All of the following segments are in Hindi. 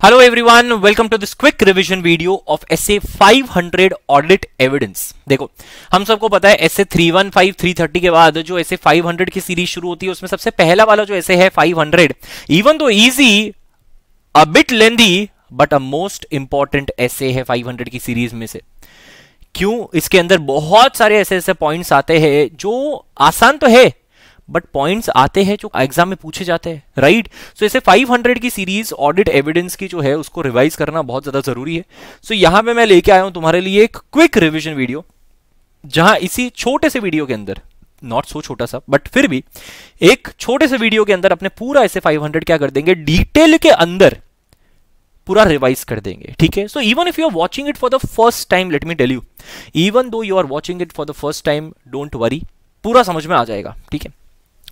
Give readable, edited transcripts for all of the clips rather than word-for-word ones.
Hello everyone, welcome to this quick revision video of essay 500 audit evidence। देखो, हम सबको पता है essay 315, 330 के बाद जो essay 500 की सीरीज शुरू होती है उसमें सबसे पहला वाला जो essay है 500, even though easy, a bit lengthy, but a most important essay है 500 की सीरीज में से। क्यों? इसके अंदर बहुत सारे ऐसे पॉइंट्स आते हैं जो आसान तो है बट पॉइंट्स आते हैं जो एग्जाम में पूछे जाते हैं, राइट? सो ऐसे 500 की सीरीज ऑडिट एविडेंस की जो है उसको रिवाइज करना बहुत ज्यादा जरूरी है। सो यहां पे मैं लेके आया हूं तुम्हारे लिए एक क्विक रिवीजन वीडियो, जहां इसी छोटे से वीडियो के अंदर, नॉट सो छोटा सा बट फिर भी एक छोटे से वीडियो के अंदर अपने पूरा ऐसे 500 क्या कर देंगे, डिटेल के अंदर पूरा रिवाइज कर देंगे, ठीक है? So even if you are watching it for the first time, let me tell you, even though you are watching it for the first time, don't worry, पूरा समझ में आ जाएगा, ठीक है?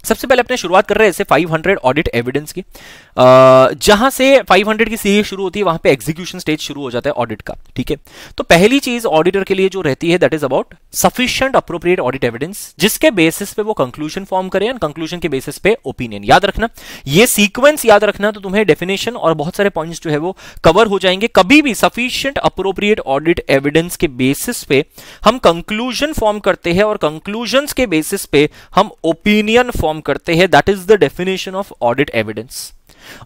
सबसे पहले अपने शुरुआत कर रहे हैं ऐसे 500 ऑडिट एविडेंस की, जहां से 500 की सीरीज शुरू होती है वहां पे एग्जीक्यूशन स्टेज शुरू हो जाता है ऑडिट का, ठीक है? तो पहली चीज ऑडिटर के लिए जो रहती है that is about sufficient appropriate audit evidence, जिसके बेसिस पे वो कंक्लूजन फॉर्म करें एंड कंक्लूजन के बेसिस पे ओपिनियन। याद रखना, ये सीक्वेंस याद रखना, तो तुम्हें डेफिनेशन और बहुत सारे पॉइंट्स जो है वो कवर हो जाएंगे। कभी भी सफिशिएंट अप्रोप्रिएट ऑडिट एविडेंस के बेसिस पे हम कंक्लूजन फॉर्म करते हैं और कंक्लूजन्स के बेसिस पे हम ओपिनियन फॉर्म करते हैं। That is the definition of audit evidence.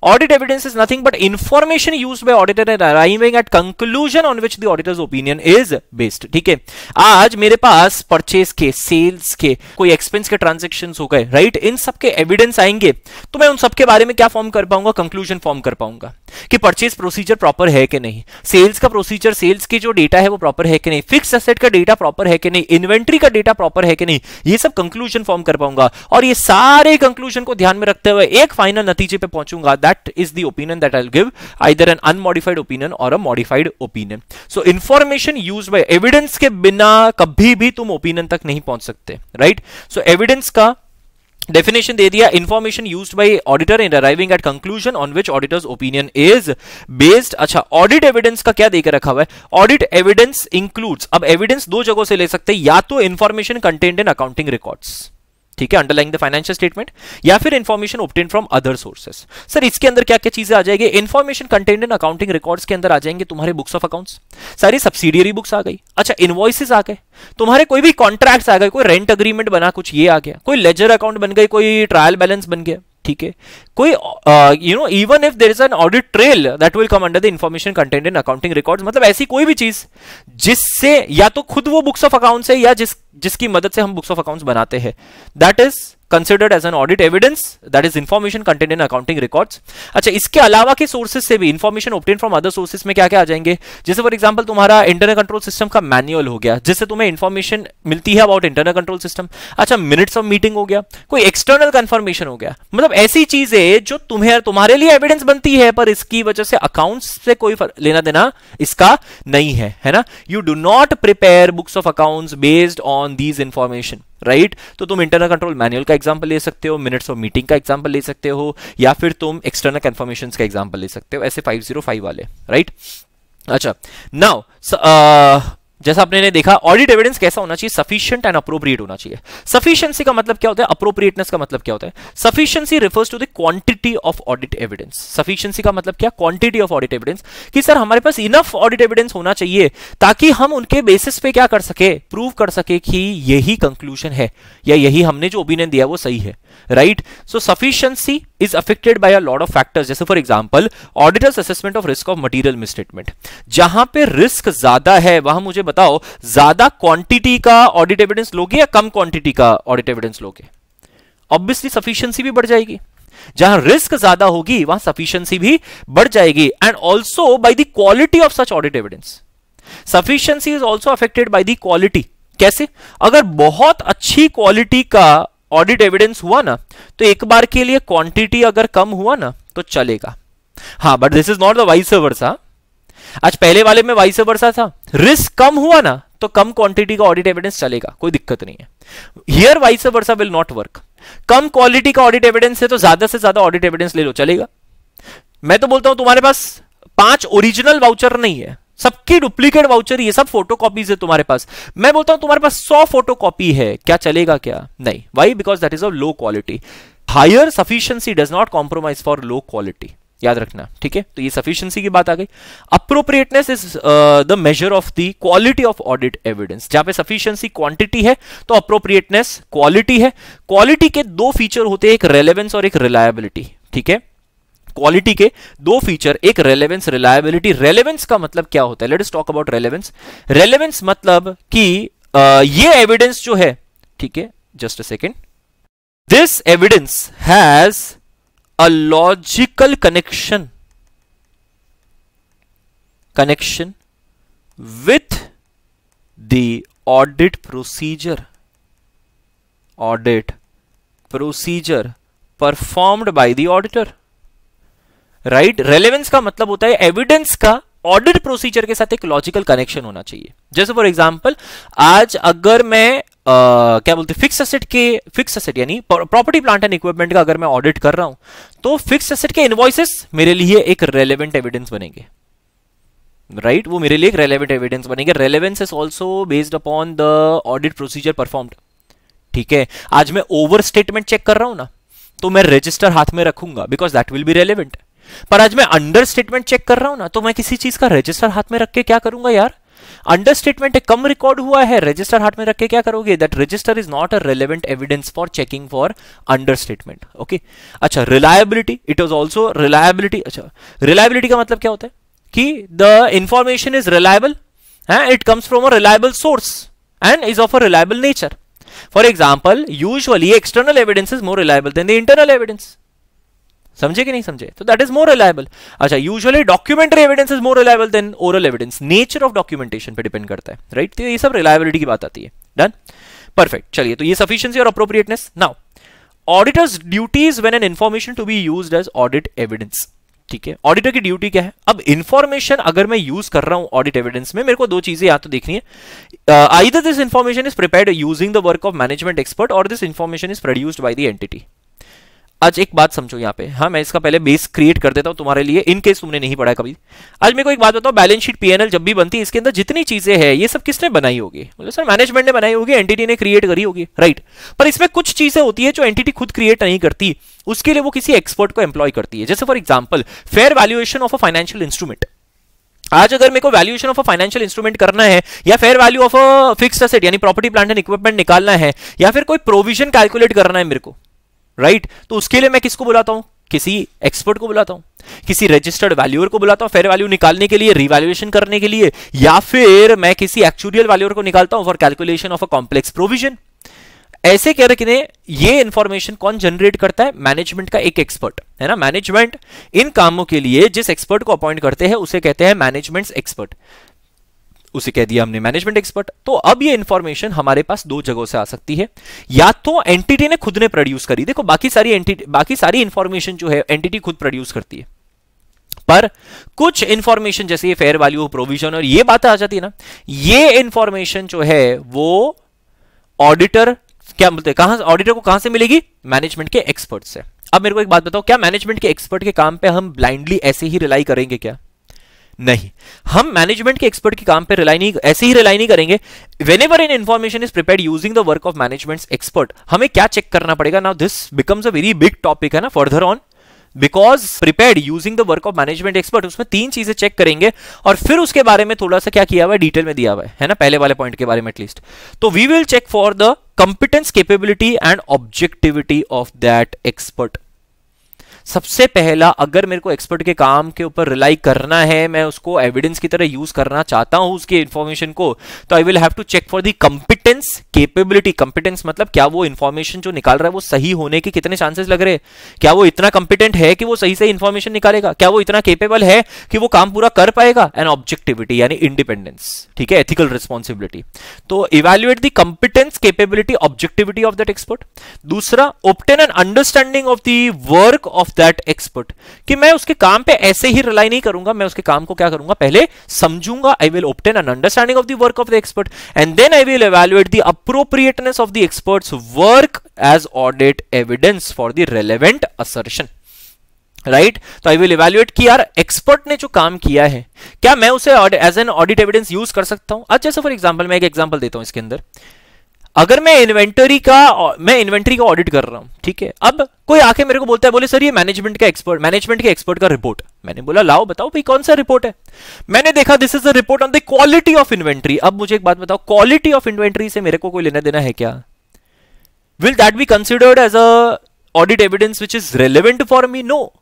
Audit evidence is nothing but information used by auditor in arriving at conclusion on which the auditor's opinion is based। ठीक है, आज मेरे पास परचेज के, सेल्स के, कोई एक्सपेंस के ट्रांजैक्शंस हो गए, राइट? इन सब के एविडेंस आएंगे तो मैं उन सब के बारे में क्या फॉर्म कर पाऊंगा, कंक्लूजन फॉर्म कर पाऊंगा कि परचेज प्रोसीजर प्रॉपर है कि नहीं, सेल्स का प्रोसीजर, सेल्स की जो डेटा है वो प्रॉपर है कि नहीं, फिक्स एसेट का डेटा प्रॉपर है कि नहीं, इन्वेंट्री का डेटा प्रॉपर है कि नहीं, ये सब कंक्लूजन फॉर्म कर पाऊंगा। और ये सारे कंक्लूजन को ध्यान में रखते हुए एक फाइनल नतीजे पे पहुंचूंगा। That is the opinion that I'll give, either an unmodified opinion or a modified opinion. So information used by evidence के बिना कभी भी तुम opinion तक नहीं पहुंच सकते, right? So evidence का definition दे दिया, information used by auditor in arriving at conclusion on which auditor's opinion is based। अच्छा, audit evidence का क्या देकर रखा हुआ है? Audit evidence includes, अब evidence दो जगहों से ले सकते हैं, या तो information contained in accounting records, ठीक है, अंडरलाइंग द फाइनेंशियल स्टेटमेंट, या फिर information obtain from other sources. Sir इसके अंदर क्या क्या चीजें आ जाएगी? Information content in accounting records के अंदर आ जाएंगे तुम्हारे बुक्स ऑफ अकाउंट्स, सारी सब्सिडियरी बुक्स आ गई, अच्छा इनवॉइसेस आ गए, तुम्हारे कोई भी कॉन्ट्रैक्ट्स आ गए, कोई रेंट अग्रीमेंट बना, कुछ ये आ गया, कोई लेजर अकाउंट बन गई, कोई ट्रायल बैलेंस बन गया, ठीक है? कोई even if there is an audit trail that will come under the information content in accounting records. मतलब ऐसी कोई भी चीज जिससे या तो खुद वो बुक्स ऑफ अकाउंट्स है या जिसकी मदद से हम बुक्स ऑफ अकाउंट्स बनाते हैं, that is considered as an audit evidence, that is information contained in accounting records। अच्छा, इसके अलावा के सोर्सेस से भी information obtained from other sources में क्या क्या आ जाएंगे? जैसे फॉर एग्जांपल तुम्हारा इंटरनल कंट्रोल सिस्टम का मैनुअल हो गया, जिससे तुम्हें इंफॉर्मेशन मिलती है अबाउट इंटरनल कंट्रोल सिस्टम। अच्छा, मिनट्स ऑफ मीटिंग हो गया, कोई एक्सटर्नल कंफर्मेशन हो गया। मतलब ऐसी चीजें जो तुम्हारे लिए एविडेंस बनती है पर इसकी वजह से अकाउंट्स से कोई लेना देना इसका नहीं है, है ना? You do not prepare books of accounts based on these information, right? तो तुम इंटरनल कंट्रोल मैनुअल का एग्जांपल ले सकते हो, मिनट्स ऑफ मीटिंग का एग्जांपल ले सकते हो, या फिर तुम एक्सटर्नल कंफर्मेशंस का एग्जांपल ले सकते हो, ऐसे 505 वाले, राइट? अच्छा, नाउ जैसा आपने देखा ऑडिट एविडेंस कैसा होना चाहिए, सफिशिएंट एंड अप्रोप्रिएट होना चाहिए। सफिशिएंसी का मतलब क्या होता है, अप्रोप्रिएटनेस का मतलब क्या होता है? Sufficiency refers to the quantity of audit evidence. Sufficiency का मतलब क्या? क्वांटिटी ऑफ ऑडिट एविडेंस, कि सर हमारे पास इनफ ऑडिट एविडेंस होना चाहिए ताकि हम उनके बेसिस पे क्या कर सके, प्रूव कर सके कि यही कंक्लूजन है या यही हमने जो ओपिनियन दिया वो सही है, right? So sufficiency is affected by a lot of factors, जैसे for example auditors assessment of risk of material misstatement. जहां पे रिस्क ज्यादा है वहां मुझे बताओ, ज्यादा क्वांटिटी का ऑडिट एविडेंस लोगे या कम क्वांटिटी का ऑडिट एविडेंस लोगे? ऑब्वियसली सफिशिएंसी भी बढ़ जाएगी। जहां रिस्क ज्यादा होगी वहां सफिशिएंसी भी बढ़ जाएगी। And also by the quality of such audit evidence, sufficiency is also affected by the quality. कैसे? अगर बहुत अच्छी क्वालिटी का ऑडिट एविडेंस हुआ ना तो एक बार के लिए क्वांटिटी अगर कम हुआ ना तो चलेगा, हाँ, but this is not the vice versa. आज पहले वाले में वाइस वर्सा था, रिस्क कम हुआ ना तो कम क्वांटिटी का ऑडिट एविडेंस चलेगा, कोई दिक्कत नहीं है। Here vice versa will not work. Come quality का ऑडिट एविडेंस है तो ज्यादा से ज्यादा ऑडिट एविडेंस ले लो, चलेगा। मैं तो बोलता हूं तुम्हारे पास 5 ओरिजिनल वाउचर नहीं है, सबकी डुप्लीकेट वाउचर, ये सब फोटोकॉपीज है तुम्हारे पास। मैं बोलता हूं तुम्हारे पास 100 फोटोकॉपी है, क्या चलेगा? क्या नहीं। Why? Because that is of low quality. Higher sufficiency does not compromise for low quality, याद रखना, ठीक है। तो ये सफिशिएंसी की बात आ गई। Appropriateness is the measure of the quality of audit evidence. जहां पे सफिशिएंसी क्वांटिटी है तो अप्रोप्रिएटनेस क्वालिटी है। क्वालिटी के दो फीचर होते हैं, एक रेलेवेंस और एक रिलायबिलिटी, ठीक है। क्वालिटी के दो फीचर, एक रेलेवेंस, रिलायबिलिटी। रेलेवेंस का मतलब क्या होता है, let us talk about relevance. Relevance मतलब कि ये एविडेंस जो है, ठीक है, just a second, this evidence has a logical connection with the audit procedure performed by the auditor, right? relevance का मतलब होता है एविडेंस का ऑडिट प्रोसीजर के साथ एक लॉजिकल कनेक्शन होना चाहिए। जैसे फॉर एग्जांपल, आज अगर मैं क्या बोलते, फिक्स एसेट यानी प्रॉपर्टी प्लांट एंड इक्विपमेंट का अगर मैं ऑडिट कर रहा हूं, तो फिक्स एसेट के इनवॉइसेस मेरे लिए एक रेलेवेंट एविडेंस बनेंगे, राइट? वो मेरे लिए एक रेलेवेंट एविडेंस बनेंगे। Relevance is also based upon the audit procedure performed, ठीक है। आज मैं ओवर स्टेटमेंट चेक कर रहा हूं ना, तो मैं रजिस्टर हाथ में रखूंगा because that will be relevant. पर आज मैं अंडर स्टेटमेंट चेक कर रहा हूं ना, तो मैं किसी चीज का रजिस्टर हाथ में रख के क्या करूंगा यार, अंडर स्टेटमेंट कम रिकॉर्ड हुआ है, रजिस्टर हाथ में रख के क्या करोगे, that register is not a relevant evidence for checking for under statement, okay. अच्छा, reliability, it was also reliability. अच्छा, रिलायबिलिटी का मतलब क्या होता है कि the information is reliable, it comes from a reliable source and is of a reliable nature. For example, usually external evidence is more reliable than the internal evidence. समझे कि नहीं समझे? तो दैट इज मोर रिलायबल। अच्छा, usually documentary evidence is more reliable than oral evidence, nature of documentation पे डिपेंड करता है, राइट? तो ये सब रिलायबिलिटी की बात आती है। Done, perfect. चलिए, तो ये सफिशिएंसी और appropriateness. Now, auditors duties when an information to be used as audit evidence, ठीक है। ऑडिटर की ड्यूटी क्या है? अब इंफॉर्मेशन अगर मैं यूज कर रहा हूं ऑडिट एविडेंस में, मेरे को दो चीजें या तो देखनी है, either this information is prepared using the work of management expert और this information is produced by the entity. आज एक बात समझो यहाँ पे, हाँ, मैं इसका पहले बेस क्रिएट कर देता हूं तुम्हारे लिए, इन केस तुमने नहीं पढ़ा कभी। आज मेरे को एक बात बताओ, बैलेंस शीट पीएनएल जब भी बनती है, इसके अंदर जितनी चीजें हैं, ये सब किसने बनाई होगी? मतलब सर मैनेजमेंट ने बनाई होगी, एंटिटी ने क्रिएट करी होगी, राइट? पर इसमें कुछ चीजें होती है जो एंटिटी खुद क्रिएट नहीं करती, उसके लिए वो किसी एक्सपर्ट को एम्प्लॉय करती है। जैसे for example, fair valuation of a financial instrument. आज अगर मेरे को valuation of a financial instrument करना है, या fair value of a fixed asset यानी प्रॉपर्टी प्लांट एंड इक्विपमेंट निकालना है, या फिर कोई प्रोविजन कैलकुलेट करना है मेरे को, राइट? तो उसके लिए मैं किसको बुलाता हूं? किसी एक्सपर्ट को बुलाता हूं, किसी रजिस्टर्ड वैल्यूअर को बुलाता हूं फेयर वैल्यू निकालने के लिए, रिवैल्यूएशन करने के लिए, या फिर मैं किसी एक्चुअरियल वैल्यूअर को निकालता हूं for calculation of a complex provision. ऐसे कह रहे, ये इंफॉर्मेशन कौन जनरेट करता है? मैनेजमेंट का एक एक्सपर्ट, है ना। मैनेजमेंट इन कामों के लिए जिस एक्सपर्ट को अपॉइंट करते हैं उसे कहते हैं मैनेजमेंट एक्सपर्ट, उसे कह दिया हमने मैनेजमेंट एक्सपर्ट। तो अब ये इंफॉर्मेशन हमारे पास दो जगहों से आ सकती है, या तो एंटिटी ने खुद ने प्रोड्यूस करी, देखो बाकी सारी इंफॉर्मेशन जो है एंटिटी खुद प्रोड्यूस करती है, पर कुछ इंफॉर्मेशन जैसे ये फेयर वैल्यू, प्रोविजन और ये बात आ जाती है ना, ये इंफॉर्मेशन जो है वो ऑडिटर क्या बोलते हैं, कहां ऑडिटर को कहां से मिलेगी? मैनेजमेंट के एक्सपर्ट से। अब मेरे को एक बात बताओ, क्या मैनेजमेंट के एक्सपर्ट के काम पे हम ब्लाइंडली ऐसे ही रिलाई करेंगे क्या? नहीं, हम मैनेजमेंट के एक्सपर्ट के काम पे ऐसे ही रिलाई नहीं करेंगे। Whenever an information is prepared using the work of management expert, हमें क्या चेक करना पड़ेगा? Now this becomes a very big topic, है ना, further on, because prepared using the work of management expert, उसमें तीन चीजें चेक करेंगे और फिर उसके बारे में थोड़ा सा क्या किया हुआ है, डिटेल में दिया हुआ है ना, पहले वाले पॉइंट के बारे में एटलीस्ट। तो we will check for the competence, capability and objectivity of that expert. सबसे पहला, अगर मेरे को एक्सपर्ट के काम के ऊपर रिलाई करना है, मैं उसको एविडेंस की तरह यूज करना चाहता हूं उसके इंफॉर्मेशन को, तो I will have to check for the competence, capability. Competence मतलब क्या वो इंफॉर्मेशन जो निकाल रहा है वो सही होने के कितने चांसेस लग रहे हैं, क्या वो इतना कंपिटेंट है कि वो सही से इंफॉर्मेशन निकालेगा, क्या वो इतना कैपेबल है कि वो काम पूरा कर पाएगा। एंड ऑब्जेक्टिविटी यानी इंडिपेंडेंस, ठीक है, एथिकल रिस्पॉन्सिबिलिटी। तो evaluate the competence, capability, objectivity of that expert. दूसरा, obtain an understanding of the work of that expert, कि मैं उसके काम पे ऐसे ही रिलाई नहीं करूंगा, मैं उसके काम को क्या करूंगा, पहले समझूंगा। I will obtain an understanding of the work of the expert and then I will evaluate the appropriateness of the experts work as audit evidence for the relevant assertion, right? तो आई विल इवैल्यूएट कि यार एक्सपर्ट ने जो काम किया है, क्या मैं उसे as an audit evidence use कर सकता हूं? अच्छा, जैसे फॉर एग्जांपल मैं एक एग्जांपल देता हूं इसके अंदर। अगर मैं इन्वेंटरी का ऑडिट कर रहा हूं, ठीक है, अब कोई आके मेरे को बोलता है, बोले सर ये मैनेजमेंट के एक्सपर्ट का रिपोर्ट। मैंने बोला लाओ बताओ भाई कौन सा रिपोर्ट है। मैंने देखा this is a report on the quality of inventory. अब मुझे एक बात बताओ, क्वालिटी ऑफ इन्वेंटरी से मेरे को कोई लेना देना है क्या? Will that be considered as a audit evidence which is relevant for me? No.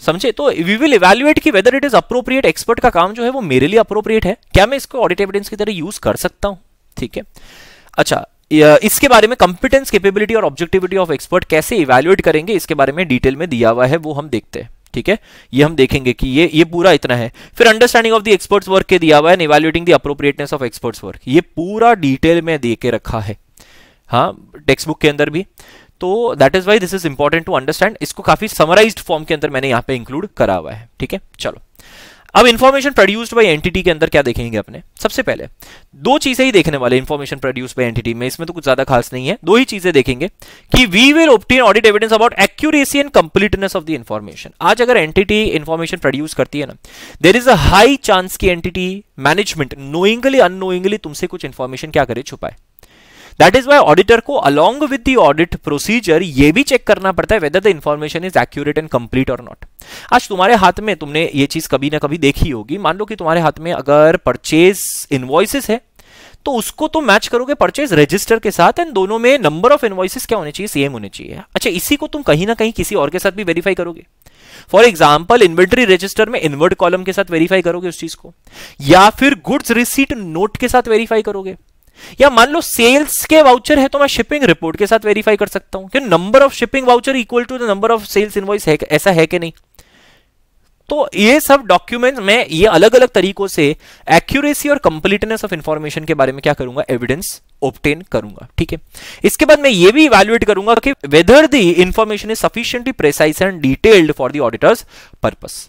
समझे? तो वी विल इवैल्यूएट कि whether it is appropriate, expert का काम जो है वो मेरे लिए अप्रोप्रिएट है क्या, मैं इसको ऑडिट एविडेंस की तरह यूज कर सकता हूं। ठीक है, अच्छा, इसके बारे में कंपिटेंस, कैपेबिलिटी और ऑब्जेक्टिविटी ऑफ एक्सपर्ट कैसे इवैल्यूएट करेंगे, इसके बारे में डिटेल में दिया हुआ है, वो हम देखते हैं। ठीक है, ये हम देखेंगे कि ये पूरा इतना है। फिर understanding of the experts work के दिया हुआ है, evaluating the appropriateness of experts work, ये पूरा डिटेल में दे के रखा है, हाँ, टेक्स्ट बुक के अंदर भी। तो that is why this is important to understand. इसको काफी समराइज्ड फॉर्म के अंदर मैंने यहाँ पे इंक्लूड करा हुआ है। ठीक है, चलो अब इंफॉर्मेशन प्रोड्यूस्ड बाय एंटिटी के अंदर क्या देखेंगे अपने? सबसे पहले दो चीजें ही देखने वाले इंफॉर्मेशन प्रोड्यूस्ड बाय एंटिटी में, इसमें तो कुछ ज्यादा खास नहीं है, दो ही चीजें देखेंगे कि we will obtain audit evidence about accuracy and completeness of the information. आज अगर एंटिटी इंफॉर्मेशन प्रोड्यूस करती है ना, there is a high chance की एंटिटी मैनेजमेंट नोइंगली अननोइंगली तुमसे कुछ इंफॉर्मेशन क्या करे, छुपाए। दैट इज वाई ऑडिटर को along with the audit procedure ये भी चेक करना पड़ता है whether the information is accurate and complete और नॉट। आज तुम्हारे हाथ में, तुमने ये चीज कभी ना कभी देखी होगी, मान लो कि तुम्हारे हाथ में अगर परचेज इनवॉइसेस है तो उसको तुम मैच करोगे परचेज रजिस्टर के साथ, एंड दोनों में नंबर ऑफ इनवॉइसेस क्या होने चाहिए, सेम होने चाहिए। अच्छा, इसी को तुम कहीं ना कहीं किसी और के साथ भी वेरीफाई करोगे। फॉर एग्जाम्पल इन्वेंटरी रजिस्टर में इनवर्ट कॉलम के साथ वेरीफाई करोगे उस चीज को, या फिर गुड्स रिसीट नोट के साथ वेरीफाई करोगे, या मान लो सेल्स के वाउचर है तो मैं शिपिंग रिपोर्ट के साथ वेरीफाई कर सकता हूं कि number of shipping voucher equal to the number of sales invoice है, ऐसा है कि नहीं। तो ये सब डॉक्यूमेंट में ये अलग अलग तरीकों से एक्यूरेसी और कंप्लीटनेस ऑफ इंफॉर्मेशन के बारे में क्या करूंगा, एविडेंस ऑब्टेन करूंगा। ठीक है, इसके बाद मैं ये भी इवैल्यूएट करूंगा कि weather the information is sufficiently precise and detailed for the auditors purpose.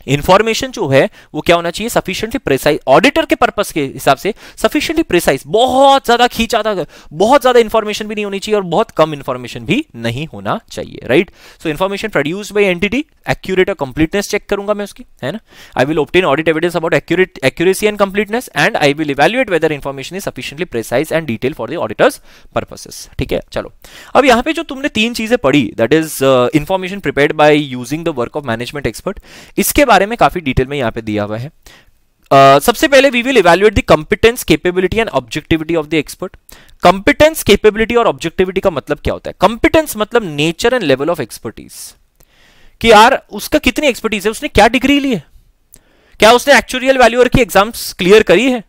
Information जो है वो क्या होना चाहिए, सफिशिएंटली प्रिसाइज, ऑडिटर के पर्पस के हिसाब से सफिशिएंटली प्रिसाइज, बहुत ज्यादा खींचा था, बहुत ज्यादा इंफॉर्मेशन भी नहीं होनी चाहिए और बहुत कम इंफॉर्मेशन भी नहीं होना चाहिए, right. So information produced by entity, accurate और कंप्लीटनेस चेक करूंगा मैं उसकी, है ना। I will obtain audit evidence about accuracy and completeness, and I will evaluate whether information is sufficiently precise and detail for the auditor's purposes. ठीक है, चलो अब यहां पे जो तुमने तीन चीजें पढ़ी, that is information prepared by using the work of management expert, इसके बारे में काफी डिटेल में यहां पे दिया हुआ है। सबसे पहले we will evaluate the competence, capability and objectivity of the expert. Competence, capability और ऑब्जेक्टिविटी का मतलब क्या होता है? कंपिटेंस मतलब nature and level of expertise, कि यार उसका कितनी एक्सपर्टीज है, उसने क्या डिग्री ली है, क्या उसने एक्चुअरियल वैल्यूअर की एग्जाम्स क्लियर करी है,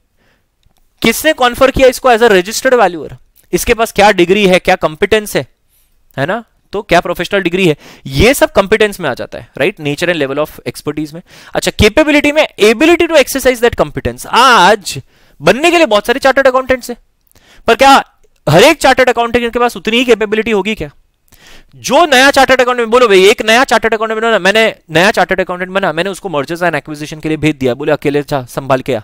किसने कॉन्फर किया इसको एज अ रजिस्टर्ड वैल्यूअर, इसके पास क्या डिग्री है, क्या कंपिटेंस है ना, तो क्या प्रोफेशनल डिग्री है, ये सब कंपिटेंस में आ जाता है, right, nature and level of expertise में। अच्छा, कैपेबिलिटी में ability to exercise that competence. आज बनने के लिए बहुत सारे चार्टर्ड अकाउंटेंट्स हैं, पर क्या हर एक चार्टर्ड अकाउंटेंट के पास उतनी ही कैपेबिलिटी होगी क्या? जो नया चार्टर्ड अकाउंटेंट, बोलो भाई एक नया चार्टर्ड अकाउंटेंट बना, मैंने नया चार्टर्ड अकाउंटेंट बना, मैंने उसको मर्जर्स एंड एक्विजिशन के लिए भेज दिया, बोले अकेले संभाल के आ,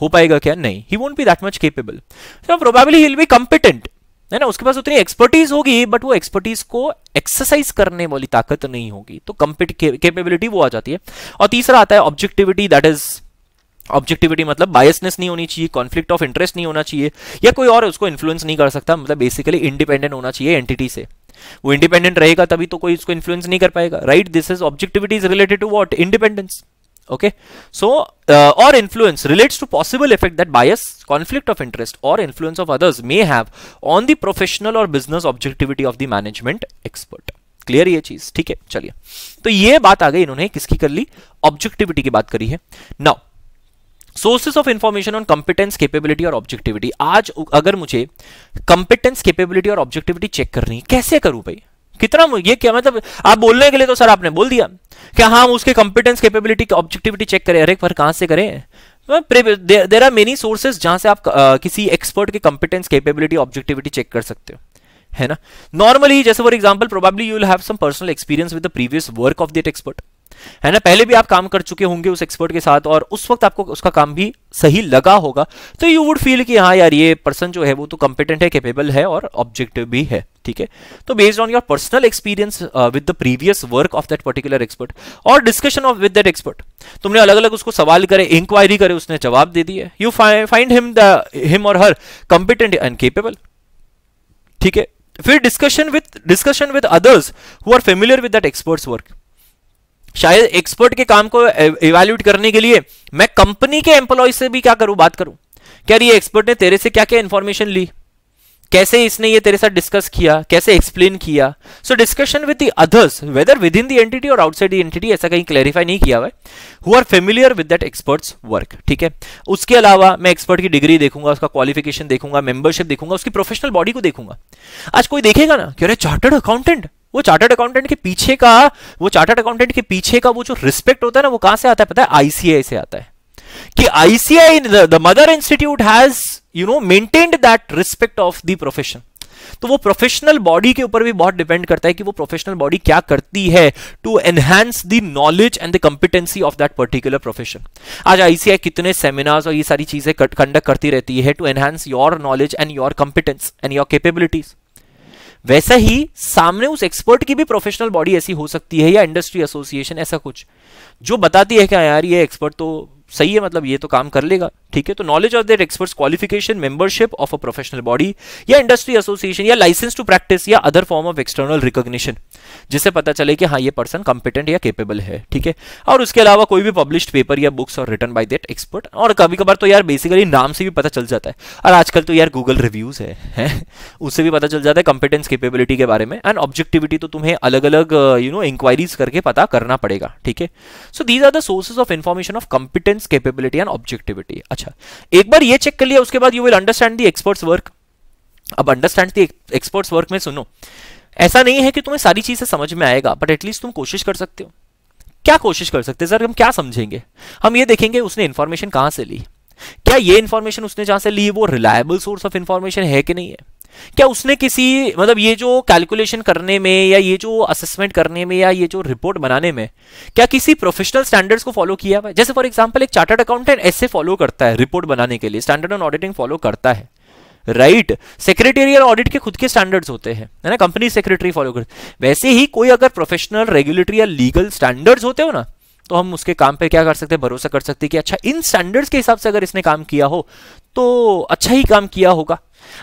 हो पाएगा क्या? नहीं, he won't be that much capable, so probably he will be competent, है ना, उसके पास उतनी एक्सपर्टीज होगी बट वो एक्सपर्टीज को एक्सरसाइज करने वाली ताकत नहीं होगी, तो कैपेबिलिटी वो आ जाती है। और तीसरा आता है ऑब्जेक्टिविटी, दैट इज ऑब्जेक्टिविटी मतलब बायसनेस नहीं होनी चाहिए, कॉन्फ्लिक्ट ऑफ इंटरेस्ट नहीं होना चाहिए, या कोई और उसको इन्फ्लुएंस नहीं कर सकता, मतलब बेसिकली इंडिपेंडेंट होना चाहिए एंटिटी से। वो इंडिपेंडेंट रहेगा तभी तो कोई उसको इन्फ्लुएंस नहीं कर पाएगा, right. This is objectivity is related to what, independence, okay, so or influence relates to possible effect that bias, conflict of interest or influence of others may have on the professional or business objectivity of the management expert. Clear ये चीज? ठीक है, चलिए, तो ये बात आ गई, इन्होंने किसकी कर ली, ऑब्जेक्टिविटी की बात करी है। Now sources of information on competence, capability और ऑब्जेक्टिविटी। आज अगर मुझे कंपिटेंस, कैपेबिलिटी और ऑब्जेक्टिविटी चेक करनी है, कैसे करूं भाई, कितना, ये क्या मतलब, आप बोलने के लिए तो सर आपने बोल दिया क्या हाँ उसके कंपिटेंस, कैपेबिलिटी, ऑब्जेक्टिविटी चेक करें, अरे पर कहां से करें? देयर आर मेनी सोर्सेस जहां से आप किसी एक्सपर्ट के कंपिटेंस, कैपेबिलिटी, ऑब्जेक्टिविटी चेक कर सकते हो, है ना। नॉर्मली जैसे for example probably you will have some personal experience with the previous work of that expert, है ना, पहले भी आप काम कर चुके होंगे उस एक्सपर्ट के साथ और उस वक्त आपको उसका काम भी सही लगा होगा, तो यू वुड फील कि हाँ यार ये पर्सन जो है वो तो कंपिटेंट है, कैपेबल है और ऑब्जेक्टिव भी है, ठीक है। तो based on your personal experience with the previous work of that particular expert और discussion of with that expert, तुमने अलग अलग उसको सवाल करे, इंक्वायरी करे, उसने जवाब दे दिया, यू फाइंड हिम और हर कंपिटेंट एंड कैपेबल, ठीक है। फिर discussion with others who are familiar with that experts work. शायद एक्सपर्ट के काम को इवैल्यूएट करने के लिए मैं कंपनी के एम्प्लॉय से भी क्या करूं, बात करूं, क्या ये एक्सपर्ट ने तेरे से क्या क्या इंफॉर्मेशन ली, कैसे इसने ये तेरे साथ डिस्कस किया, कैसे एक्सप्लेन किया। So discussion with the others whether with in the entity और आउटसाइड द एंटिटी, ऐसा कहीं क्लैरिफाई नहीं किया हुआ है, who are familiar with that experts work, ठीक है। उसके अलावा मैं एक्सपर्ट की डिग्री देखूंगा, उसका क्वालिफिकेशन देखूंगा, मेंबरशिप देखूंगा, उसकी प्रोफेशनल बॉडी को देखूंगा। आज कोई देखेगा ना कि अरे चार्टर्ड अकाउंटेंट, वो चार्टर्ड अकाउंटेंट के पीछे का वो जो रिस्पेक्ट होता है ना, वो कहां से आता है पता है, आईसीआई से आता है। कि ICI the mother institute has maintained that respect of the profession. तो वो प्रोफेशनल बॉडी के ऊपर भी बहुत डिपेंड करता है कि वो प्रोफेशनल बॉडी क्या करती है to enhance the knowledge and the competency of that particular profession. आज आईसीआई कितने सेमिनार्स और ये सारी चीजें कंडक्ट करती रहती है to enhance your knowledge and your competence and your capabilities. वैसा ही सामने उस एक्सपर्ट की भी प्रोफेशनल बॉडी ऐसी हो सकती है या इंडस्ट्री एसोसिएशन ऐसा कुछ जो बताती है कि यार ये एक्सपर्ट तो सही है, मतलब ये तो काम कर लेगा, ठीक है। तो knowledge of that experts qualification, membership of a professional body या इंडस्ट्री एसोसिएशन या लाइसेंस टू प्रैक्टिस या other form of external recognition, जिससे पता चले कि हाँ ये पर्सन कंपिटेंट या कैपेबल है, ठीक है। और उसके अलावा कोई भी पब्लिश्ड पेपर या बुक्स और रिटन बाय दैट एक्सपर्ट, और कभी कभार तो यार बेसिकली नाम से भी पता चल जाता है, और आजकल तो यार गूगल रिव्यूज है उससे भी पता चल जाता है कंपिटेंस कैपेबिलिटी के बारे में। एंड ऑब्जेक्टिविटी तो तुम्हें अलग अलग इंक्वायरीज करके पता करना पड़ेगा, ठीक है। So these are the sources of information of competence, capability and objectivity. अच्छा, एक बार ये चेक कर लिया, उसके बाद you will understand the experts work. अब अंडरस्टैंड द एक्सपर्ट्स वर्क में सुनो, ऐसा नहीं है कि तुम्हें सारी चीजें समझ में आएगा, बट एटलीस्ट तुम कोशिश कर सकते हो। क्या कोशिश कर सकते हैं सर, हम क्या समझेंगे, हम ये देखेंगे उसने इंफॉर्मेशन कहां से ली, क्या ये इंफॉर्मेशन उसने जहां से ली वो रिलायबल सोर्स ऑफ इंफॉर्मेशन है कि नहीं है, क्या उसने किसी मतलब ये जो कैलकुलेशन करने में या ये जो असेसमेंट करने में या ये जो रिपोर्ट बनाने में क्या किसी प्रोफेशनल स्टैंडर्ड्स को फॉलो किया है। जैसे फॉर एग्जांपल एक चार्टर्ड अकाउंटेंट ऐसे फॉलो करता है रिपोर्ट बनाने के लिए, स्टैंडर्ड ऑन ऑडिटिंग फॉलो करता है, राइट। सेक्रेटेरियल ऑडिट के खुद के स्टैंडर्ड्स होते हैं, है ना, कंपनी सेक्रेटरी फॉलो करते। वैसे ही कोई अगर प्रोफेशनल, रेगुलेटरी या लीगल स्टैंडर्ड्स होते हो ना, तो हम उसके काम पे क्या कर सकते हैं, भरोसा कर सकते हैं कि अच्छा इन स्टैंडर्ड्स के हिसाब से अगर इसने काम किया हो तो अच्छा ही काम किया होगा।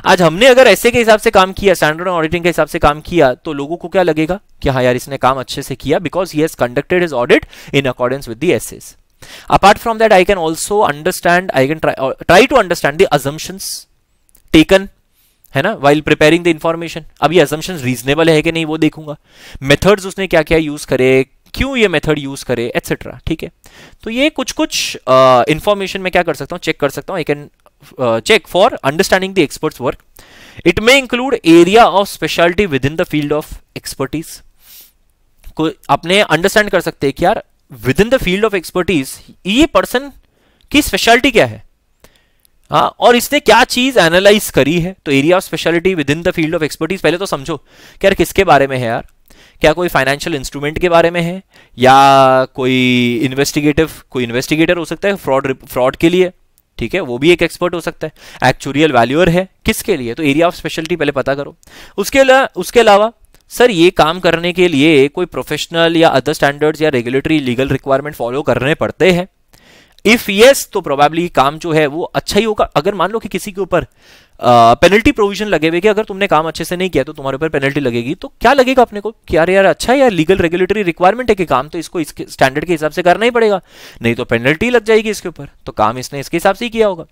आज हमने अगर ऐसे के हिसाब से काम किया, स्टैंडर्ड ऑडिटिंग के हिसाब से काम किया, तो लोगों को क्या लगेगा कि हाँ यार इसने काम अच्छे से किया, because he has conducted his audit in accordance with the SAs. Apart from that I can also understand, I can try to understand the assumptions taken, है ना, वाइल प्रिपेयरिंग द इंफॉर्मेशन। अब ये अजम्पशंस रीजनेबल है कि नहीं वो देखूंगा, मेथड्स उसने क्या क्या यूज करे, क्यों ये मेथड यूज करे, एटसेट्रा, ठीक है। तो ये कुछ इंफॉर्मेशन मैं क्या कर सकता हूं, चेक कर सकता हूं। I can check for understanding the expert's work. It may include area of specialty within the field of expertise. को अपने अंडरस्टैंड कर सकते हैं कि यार with in the field of expertise ये पर्सन की स्पेशलिटी क्या है, हाँ, और इसने क्या चीज एनालाइज करी है। तो area of speciality with in the field of expertise, पहले तो समझो कि यार किसके बारे में है यार, क्या कोई फाइनेंशियल इंस्ट्रूमेंट के बारे में है या कोई इन्वेस्टिगेटर हो सकता है फ्रॉड के लिए, ठीक है, वो भी एक एक्सपर्ट हो सकता है। एक्चुरियल वैल्यूअर है किसके लिए, तो एरिया ऑफ स्पेशलिटी पहले पता करो। उसके अलावा सर ये काम करने के लिए कोई प्रोफेशनल या अदर स्टैंडर्ड्स या रेगुलेटरी लीगल रिक्वायरमेंट फॉलो करने पड़ते हैं। इफ यस तो प्रोबेबली काम जो है वो अच्छा ही होगा। अगर मान लो कि किसी के ऊपर पेनल्टी प्रोविजन लगे हुए कि अगर तुमने काम अच्छे से नहीं किया तो तुम्हारे ऊपर पेनल्टी लगेगी, तो क्या लगेगा अपने को कि यार अच्छा है यार लीगल रेगुलेटरी रिक्वायरमेंट है कि काम तो इसको इसके स्टैंडर्ड के हिसाब से करना ही पड़ेगा, नहीं तो पेनल्टी लग जाएगी इसके ऊपर, तो काम इसने इसके हिसाब से ही किया होगा।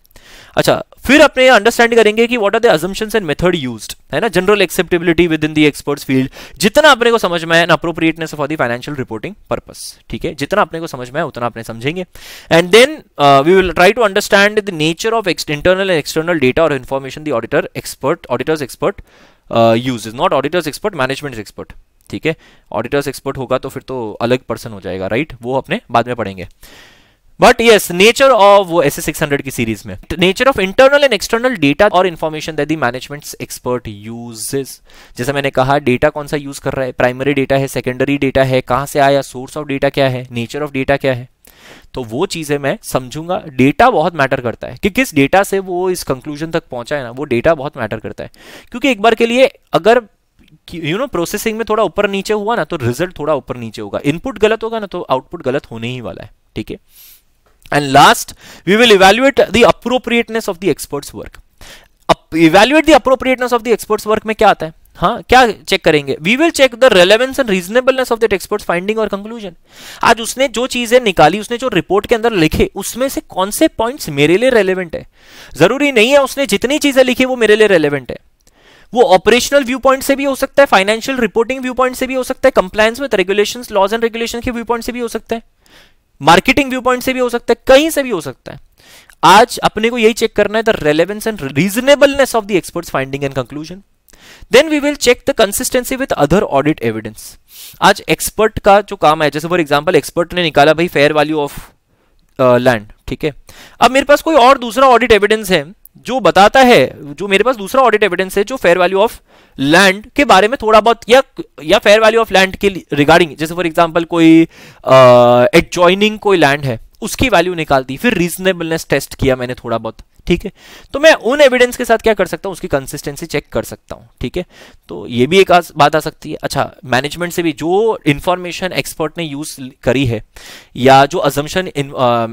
अच्छा, फिर अपने अंडरस्टैंड करेंगे कि what are the assumptions and method used, है ना, general acceptability with in the expert's field, जितना अपने को समझ में आए, appropriateness for the financial reporting purpose, ठीक है, जितना अपने को समझ में आए उतना अपने समझेंगे। And then we will try to understand the nature of internal and external data और information the auditors expert uses, not auditors expert, management expert, ठीक है। ऑडिटर्स एक्सपर्ट होगा तो फिर तो अलग पर्सन हो जाएगा, राइट, वो अपने बाद में पढ़ेंगे। बट यस, नेचर ऑफ वो SA600 की सीरीज में, nature of internal and external data और information that the management expert uses. जैसे मैंने कहा, डेटा कौन सा यूज कर रहा है, प्राइमरी डेटा है, सेकेंडरी डेटा है, कहां से आया, सोर्स ऑफ डेटा क्या है, नेचर ऑफ डेटा क्या है, तो वो चीजें मैं समझूंगा। डेटा बहुत मैटर करता है कि किस डेटा से वो इस कंक्लूजन तक पहुंचा है ना, वो डेटा बहुत मैटर करता है। क्योंकि एक बार के लिए अगर प्रोसेसिंग में थोड़ा ऊपर नीचे हुआ ना, तो रिजल्ट थोड़ा ऊपर नीचे होगा। इनपुट गलत होगा ना, तो आउटपुट गलत होने ही वाला है। ठीक है। And last, we will evaluate the appropriateness of the expert's work. Evaluate the appropriateness of the expert's work में क्या आता है? हाँ, क्या चेक करेंगे? We will check the relevance and reasonableness of that expert's finding or conclusion. आज उसने जो चीजें निकाली, उसने जो रिपोर्ट के अंदर लिखे, उसमें से कौन से पॉइंट्स मेरे लिए रेलेवेंट है? जरूरी नहीं है उसने जितनी चीजें लिखी वो मेरे लिए रेलेवेंट है। वो ऑपरेशनल व्यू पॉइंट से भी हो सकता है, फाइनेंशियल रिपोर्टिंग व्यू पॉइंट से भी हो सकता है, compliance with regulations, laws and regulation के व्यू पॉइंट से भी हो सकता है, मार्केटिंग व्यू पॉइंट से भी हो सकता है, कहीं से भी हो सकता है। आज अपने को यही चेक करना है, the relevance and reasonableness of the expert's finding and conclusion. Then we will check the consistency with other audit evidence. आज एक्सपर्ट का जो काम है, जैसे फॉर एग्जांपल एक्सपर्ट ने निकाला भाई फेयर वैल्यू ऑफ लैंड, ठीक है। अब मेरे पास कोई और दूसरा ऑडिट एविडेंस है जो बताता है, जो मेरे पास दूसरा ऑडिट एविडेंस है जो फेयर वैल्यू ऑफ लैंड के बारे में थोड़ा बहुत या फेयर वैल्यू ऑफ लैंड के रिगार्डिंग, जैसे फॉर एग्जांपल कोई एडजॉइनिंग कोई लैंड है उसकी वैल्यू निकाल दी, फिर रीजनेबलनेस टेस्ट किया मैंने थोड़ा बहुत, ठीक है। तो मैं उन एविडेंस के साथ क्या कर सकता हूं, उसकी कंसिस्टेंसी चेक कर सकता हूं, ठीक है। तो ये भी एक बात आ सकती है। अच्छा, मैनेजमेंट से भी जो इंफॉर्मेशन एक्सपर्ट ने यूज करी है या जो अजम्पशन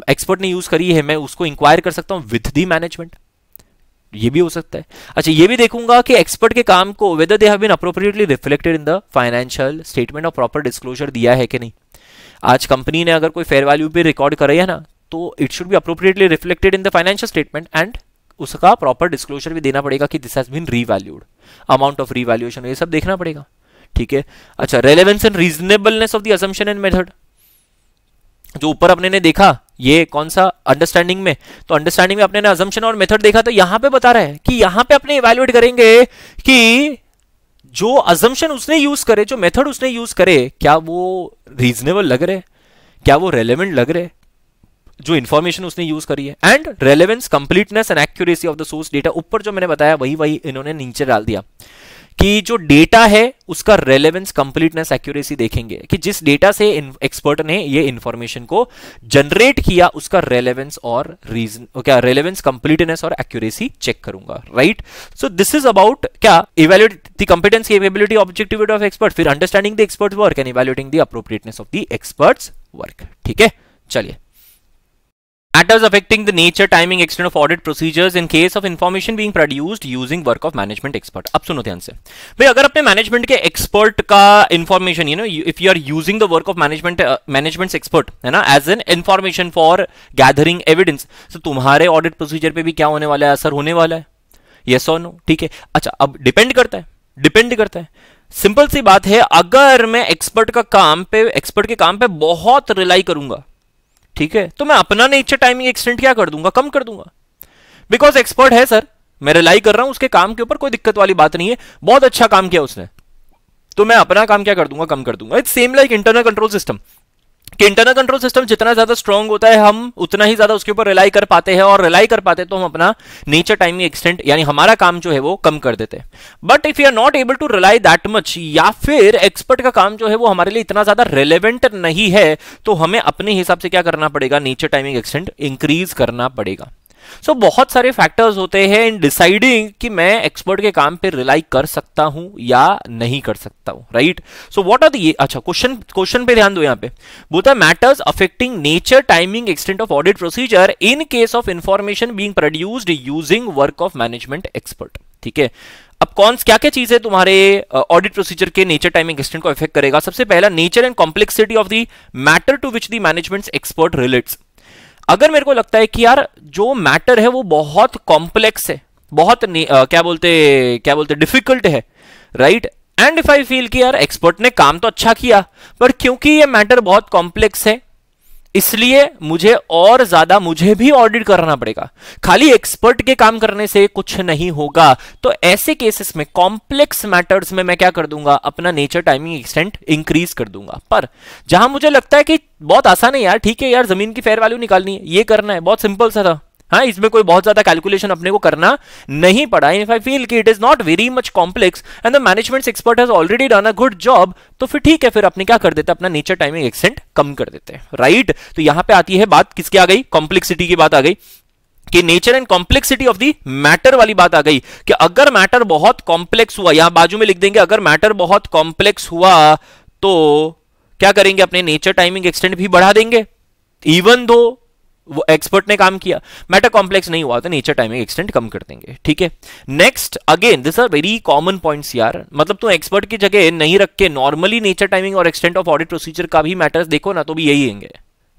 एक्सपर्ट ने यूज करी है, मैं उसको इंक्वायर कर सकता हूं विद द मैनेजमेंट, ये भी हो सकता है। अच्छा, ये भी देखूंगा कि एक्सपर्ट के काम को whether they have been appropriately reflected in the financial statement और प्रॉपर डिस्क्लोजर दिया है कि नहीं। आज कंपनी ने अगर कोई फेयर वैल्यू पे रिकॉर्ड करे है ना, तो it should be appropriately reflected in the financial statement and उसका प्रॉपर डिस्क्लोजर भी देना पड़ेगा कि this has been revalued, amount of revaluation, ये सब देखना पड़ेगा, ठीक है। अच्छा, relevance and reasonableness of the assumption and method, जो ऊपर अपने ने देखा, ये कौन सा अंडरस्टैंडिंग में, तो अंडरस्टैंडिंग में अपने ने अजम्पशन और मेथड देखा, तो यहां पे बता रहा है कि यहां पे अपने इवैल्यूएट करेंगे कि जो अजम्पशन उसने यूज करे, जो मेथड उसने यूज करे, क्या वो रीजनेबल लग रहे, क्या वो रेलेवेंट लग रहे, जो इंफॉर्मेशन उसने यूज करी है, and relevance, completeness and accuracy of the source data. ऊपर जो मैंने बताया वही इन्होंने नीचे डाल दिया कि जो डेटा है उसका रेलेवेंस, कंप्लीटनेस, एक्यूरेसी देखेंगे कि जिस डेटा से एक्सपर्ट ने ये इंफॉर्मेशन को जनरेट किया उसका रेलेवेंस और रीजन, क्या रेलेवेंस, कंप्लीटनेस और एक्यूरेसी चेक करूंगा, right. So this is about क्या, evaluate the competence, capability, objectivity of expert, फिर understanding the expert work and evaluating the appropriateness of the experts work, ठीक है। चलिए, matters affecting the nature, timing, extent of audit procedures in case of information being produced using work of management expert। अब सुनो ध्यान से भाई, अगर अपने मैनेजमेंट के एक्सपर्ट का information, you know, if you are using the work of management expert, है ना, as an information for gathering evidence, तो तुम्हारे ऑडिट प्रोसीजर पे भी क्या होने वाला है, असर होने वाला है, यस और नो, ठीक है। अच्छा, अब डिपेंड करता है, सिंपल सी बात है, अगर मैं एक्सपर्ट के काम पे बहुत रिलाई करूंगा, ठीक है, तो मैं अपना नेचर, टाइमिंग, एक्सटेंट क्या कर दूंगा, कम कर दूंगा, बिकॉज एक्सपर्ट है सर, मैं रिलाई कर रहा हूं उसके काम के ऊपर, कोई दिक्कत वाली बात नहीं है, बहुत अच्छा काम किया उसने, तो मैं अपना काम क्या कर दूंगा, कम कर दूंगा। It's same like internal control system, कि इंटरनल कंट्रोल सिस्टम जितना ज्यादा स्ट्रांग होता है, हम उतना ही ज्यादा उसके ऊपर रिलाई कर पाते हैं, और रिलाई कर पाते हैं तो हम अपना नेचर, टाइमिंग, एक्सटेंट, यानी हमारा काम जो है वो कम कर देते हैं। But if you are not able to rely that much, या फिर एक्सपर्ट का काम जो है वो हमारे लिए इतना ज्यादा रेलेवेंट नहीं है, तो हमें अपने हिसाब से क्या करना पड़ेगा, नेचर, टाइमिंग, एक्सटेंट इंक्रीज करना पड़ेगा। सो बहुत सारे फैक्टर्स होते हैं इन डिसाइडिंग कि मैं एक्सपर्ट के काम पे रिलाई कर सकता हूं या नहीं कर सकता हूं, right. So what are the, अच्छा, क्वेश्चन पे ध्यान दो, यहां पे बोलता है matters affecting nature, timing, extent of audit procedure in case of information being produced using work of management expert, ठीक है। अब क्या क्या चीजें तुम्हारे ऑडिट प्रोसीजर के नेचर, टाइमिंग, एक्सटेंट को इफेक्ट करेगा। सबसे पहला, nature and complexity of the matter to which the management expert relates. अगर मेरे को लगता है कि यार जो मैटर है वो बहुत कॉम्प्लेक्स है, बहुत क्या बोलते डिफिकल्ट है, right, and if I feel कि यार एक्सपर्ट ने काम तो अच्छा किया, पर क्योंकि ये मैटर बहुत कॉम्प्लेक्स है इसलिए मुझे भी ऑडिट करना पड़ेगा। खाली एक्सपर्ट के काम करने से कुछ नहीं होगा। तो ऐसे केसेस में कॉम्प्लेक्स मैटर्स में मैं क्या कर दूंगा, अपना नेचर टाइमिंग एक्सटेंट इंक्रीज कर दूंगा। पर जहां मुझे लगता है कि बहुत आसान है यार, ठीक है यार, जमीन की फेयर वैल्यू निकालनी है, ये करना है, बहुत सिंपल सा था, हाँ, इसमें कोई बहुत ज्यादा कैलकुलेशन अपने को करना नहीं पड़ा। इफ आई फील कि it is not very much complex and the management expert has already done a good job, तो फिर ठीक है, फिर अपने क्या कर देते हैं, अपना नेचर टाइमिंग एक्सटेंट कम कर देते हैं, राइट। तो यहां पे आती है बात, किसकी आ गई, कॉम्प्लेक्सिटी की बात आ गई, कि nature and complexity of the matter वाली बात आ गई, कि अगर मैटर बहुत कॉम्प्लेक्स हुआ, यहां बाजू में लिख देंगे, अगर मैटर बहुत कॉम्प्लेक्स हुआ तो क्या करेंगे, अपने नेचर टाइमिंग एक्सटेंट भी बढ़ा देंगे, इवन दो वो एक्सपर्ट ने काम किया। मैटर कॉम्प्लेक्स नहीं हुआ तो नेचर टाइमिंग एक्सटेंट कम कर देंगे, ठीक है। Next, again this are very common points यार, मतलब तुम एक्सपर्ट की जगह नहीं रख के नॉर्मली नेचर टाइमिंग और एक्सटेंट ऑफ ऑडिट प्रोसीजर का भी मैटर्स देखो ना, तो भी यही होंगे,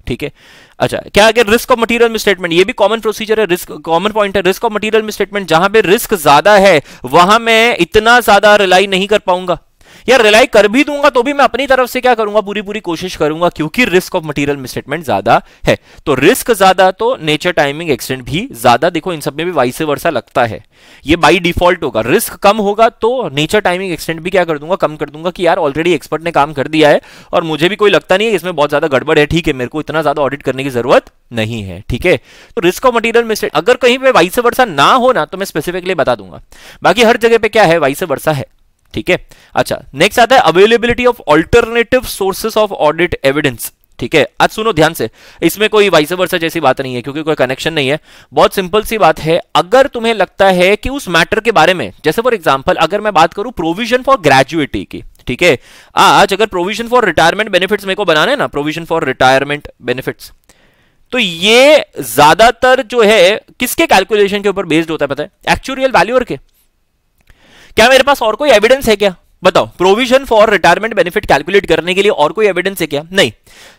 ठीक है। अच्छा, क्या अगर रिस्क ऑफ मटेरियल मिसस्टेटमेंट, ये भी कॉमन प्रोसीजर है, रिस्क कॉमन पॉइंट है, रिस्क ऑफ मटेरियल मिसस्टेटमेंट, जहां पे रिस्क ज्यादा है वहां मैं इतना ज्यादा रिलाई नहीं कर पाऊंगा, यार रिलाई कर भी दूंगा तो भी मैं अपनी तरफ से क्या करूंगा, पूरी कोशिश करूंगा, क्योंकि रिस्क ऑफ मटेरियल मिसस्टेटमेंट ज्यादा है। तो रिस्क ज्यादा तो नेचर टाइमिंग एक्सटेंट भी ज्यादा। देखो इन सब में भी वाइस वर्सा लगता है, ये बाय डिफॉल्ट होगा। रिस्क कम होगा तो नेचर टाइमिंग एक्सटेंट भी क्या कर दूंगा, कम कर दूंगा, कि यार ऑलरेडी एक्सपर्ट ने काम कर दिया है और मुझे भी कोई लगता नहीं है इसमें बहुत ज्यादा गड़बड़ है, ठीक है, मेरे को इतना ज्यादा ऑडिट करने की जरूरत नहीं है, ठीक है। तो रिस्क ऑफ मटेरियल मिसस्टेटमेंट अगर कहीं पे वाइस वर्सा ना हो ना तो मैं स्पेसिफिकली बता दूंगा, बाकी हर जगह पे क्या है, वाइस वर्सा है, ठीक है। अच्छा, नेक्स्ट आता है availability of alternative sources of audit evidence, ठीक है। आज सुनो ध्यान से, इसमें कोई वाइस वर्सा जैसी बात नहीं है, क्योंकि कोई कनेक्शन नहीं है, बहुत सिंपल सी बात है। अगर तुम्हें लगता है कि उस मैटर के बारे में, जैसे फॉर एग्जांपल अगर मैं बात करूं प्रोविजन फॉर ग्रेजुएटी की, ठीक है, आज अगर प्रोविजन फॉर रिटायरमेंट बेनिफिट्स मेरे को बनाना है ना, प्रोविजन फॉर रिटायरमेंट बेनिफिट्स, तो ये ज्यादातर जो है किसके कैलकुलेशन के ऊपर बेस्ड होता है, पता है, एक्चुअरियल वैल्यूअर के। क्या मेरे पास और कोई एविडेंस है क्या, बताओ, provision for retirement benefit calculate करने के लिए और कोई एविडेंस है क्या, नहीं।